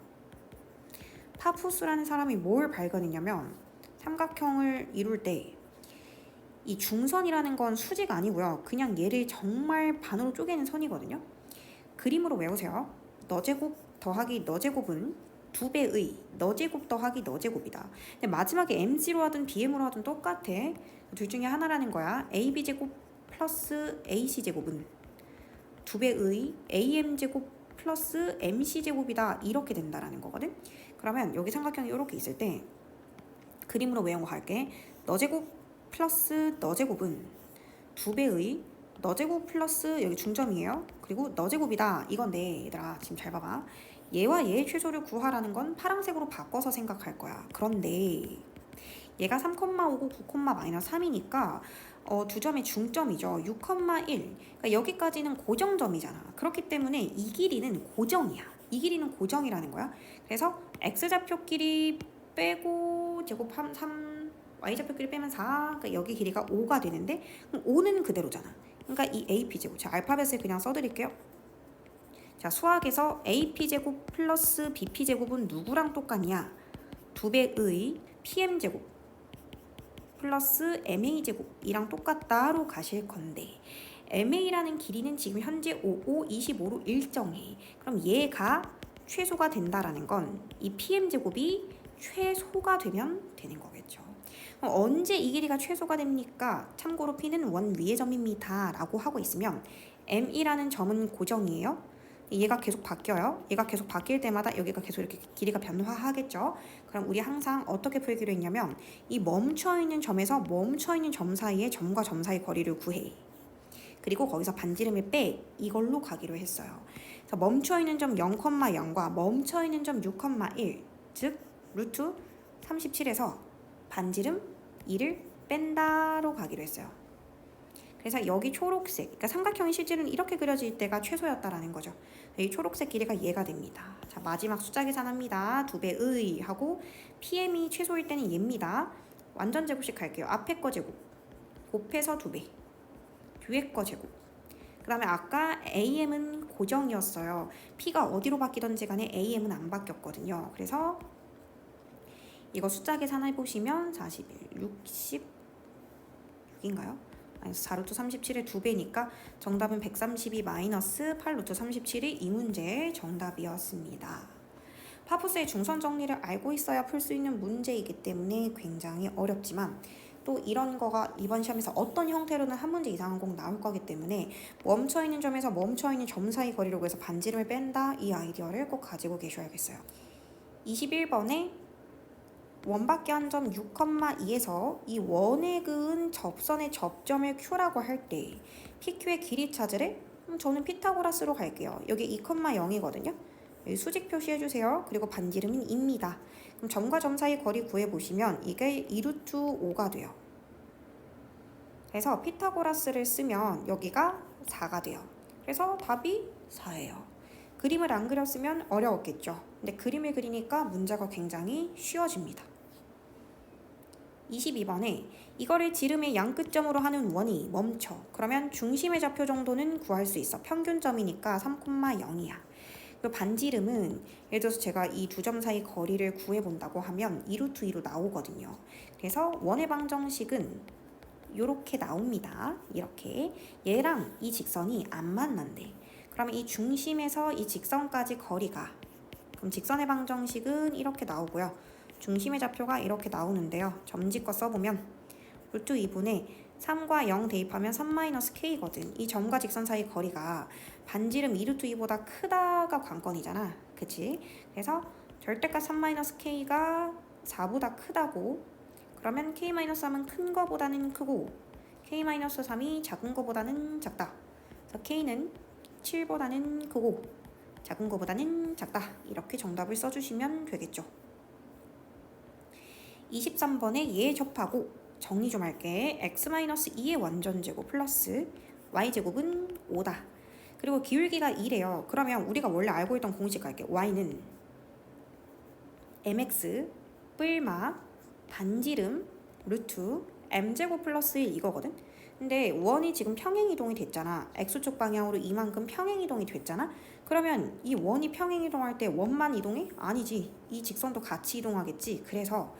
파푸스라는 사람이 뭘 발견했냐면 삼각형을 이룰 때 이 중선이라는 건 수직 아니고요. 그냥 얘를 정말 반으로 쪼개는 선이거든요. 그림으로 외우세요. 너제곱 더하기 너제곱은 2배의 너제곱 더하기 너제곱이다. 근데 마지막에 MC로 하든 BM으로 하든 똑같아. 둘 중에 하나라는 거야. AB제곱 플러스 AC제곱은 2배의 AM제곱 플러스 MC제곱이다. 이렇게 된다라는 거거든. 그러면 여기 삼각형이 이렇게 있을 때 그림으로 외운 거 할게. 너제곱 플러스 너 제곱은 2배의 너 제곱 플러스 여기 중점이에요. 그리고 너 제곱이다. 이건데 얘들아 지금 잘 봐봐. 얘와 얘의 최소를 구하라는 건 파란색으로 바꿔서 생각할 거야. 그런데 얘가 3,5고 9,-3이니까 두 점의 중점이죠. 6,1. 그러니까 여기까지는 고정점이잖아. 그렇기 때문에 이 길이는 고정이야. 이 길이는 고정이라는 거야. 그래서 x좌표 길이 빼고 제곱 3, y좌표 길이 빼면 4. 그러니까 여기 길이가 5가 되는데 그럼 5는 그대로잖아. 그러니까 이 ap제곱. 자, 알파벳을 그냥 써드릴게요. 자, 수학에서 ap제곱 플러스 bp제곱은 누구랑 똑같냐? 2배의 pm제곱 플러스 ma제곱이랑 똑같다로 가실 건데 ma라는 길이는 지금 현재 5, 5, 25로 일정해. 그럼 얘가 최소가 된다라는 건 이 pm제곱이 최소가 되면 되는 거겠죠. 그럼 언제 이 길이가 최소가 됩니까? 참고로 p는 원 위의 점입니다 라고 하고 있으면 m이라는 점은 고정이에요. 얘가 계속 바뀌어요. 얘가 계속 바뀔 때마다 여기가 계속 이렇게 길이가 변화하겠죠. 그럼 우리 항상 어떻게 풀기로 했냐면 이 멈춰있는 점에서 멈춰있는 점 사이에 점과 점 사이 거리를 구해. 그리고 거기서 반지름을 빼. 이걸로 가기로 했어요. 그래서 멈춰있는 점 0,0과 멈춰있는 점 6,1 즉 루트 37에서 반지름 2를 뺀다로 가기로 했어요. 그래서 여기 초록색, 그러니까 삼각형이 실제로는 이렇게 그려질 때가 최소였다라는 거죠. 이 초록색 길이가 얘가 됩니다. 자, 마지막 숫자 계산합니다. 2배의 하고 PM이 최소일 때는 얘입니다. 완전 제곱씩 할게요. 앞에 거 제곱 곱해서 2배, 뒤에 거 제곱. 그 다음에 아까 AM은 고정이었어요. P가 어디로 바뀌던지 간에 AM은 안 바뀌었거든요. 그래서 이거 숫자 계산해보시면 41, 66인가요? 4루트 37의 2배니까 정답은 132 마이너스 8루트 37이 이 문제의 정답이었습니다. 파푸스의 중선 정리를 알고 있어야 풀 수 있는 문제이기 때문에 굉장히 어렵지만 또 이런 거가 이번 시험에서 어떤 형태로는 한 문제 이상은 꼭 나올 거기 때문에 멈춰있는 점에서 멈춰있는 점 사이 거리로 해서 반지름을 뺀다. 이 아이디어를 꼭 가지고 계셔야겠어요. 21번에 원밖에 한 점 6,2에서 이 원에 그은 접선의 접점을 Q라고 할 때 PQ의 길이 찾으래? 저는 피타고라스로 갈게요. 여기 2,0이거든요. 여기 수직 표시해주세요. 그리고 반지름은 2입니다. 그럼 점과 점 사이 거리 구해보시면 이게 2루트 5가 돼요. 그래서 피타고라스를 쓰면 여기가 4가 돼요. 그래서 답이 4예요. 그림을 안 그렸으면 어려웠겠죠. 근데 그림을 그리니까 문제가 굉장히 쉬워집니다. 22번에 이거를 지름의 양끝점으로 하는 원이 멈춰. 그러면 중심의 좌표 정도는 구할 수 있어. 평균점이니까 3,0이야. 그리고 반지름은 예를 들어서 제가 이 두 점 사이 거리를 구해본다고 하면 2루트 2로 나오거든요. 그래서 원의 방정식은 이렇게 나옵니다. 이렇게 얘랑 이 직선이 안 만난대. 그러면 이 중심에서 이 직선까지 거리가 그럼 직선의 방정식은 이렇게 나오고요. 중심의 좌표가 이렇게 나오는데요. 점집과 써보면 루트 2분의 3과 0 대입하면 3-k거든. 이 점과 직선 사이 거리가 반지름 2루트 2보다 크다가 관건이잖아. 그치? 그래서 절대값 3-k가 4보다 크다고 그러면 k-3은 큰 거보다는 크고 k-3이 작은 거보다는 작다. 그래서 k는 7보다는 크고 작은 거보다는 작다. 이렇게 정답을 써주시면 되겠죠. 23번에 얘 접하고 정리 좀 할게. x-2의 완전제곱 플러스 y제곱은 5다. 그리고 기울기가 2래요. 그러면 우리가 원래 알고 있던 공식 갈게. y는 mx 뿔마 반지름 루트 m제곱 플러스 1 이거거든. 근데 원이 지금 평행이동이 됐잖아. x축 방향으로 이만큼 평행이동이 됐잖아. 그러면 이 원이 평행이동할 때 원만 이동해? 아니지. 이 직선도 같이 이동하겠지. 그래서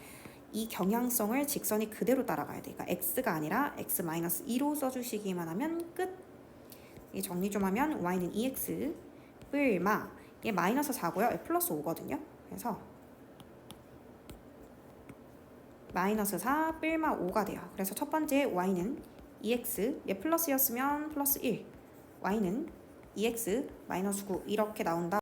이 경향성을 직선이 그대로 따라가야 돼. 그러니까 x가 아니라 x-2로 써주시기만 하면 끝. 이 정리 좀 하면 y는 2x 뿔마 얘 마이너스 4고요. 플러스 5거든요. 그래서 마이너스 4 뿔마 5가 돼요. 그래서 첫 번째 y는 2x 얘 플러스였으면 플러스 1 y는 2x 마이너스 9 이렇게 나온다.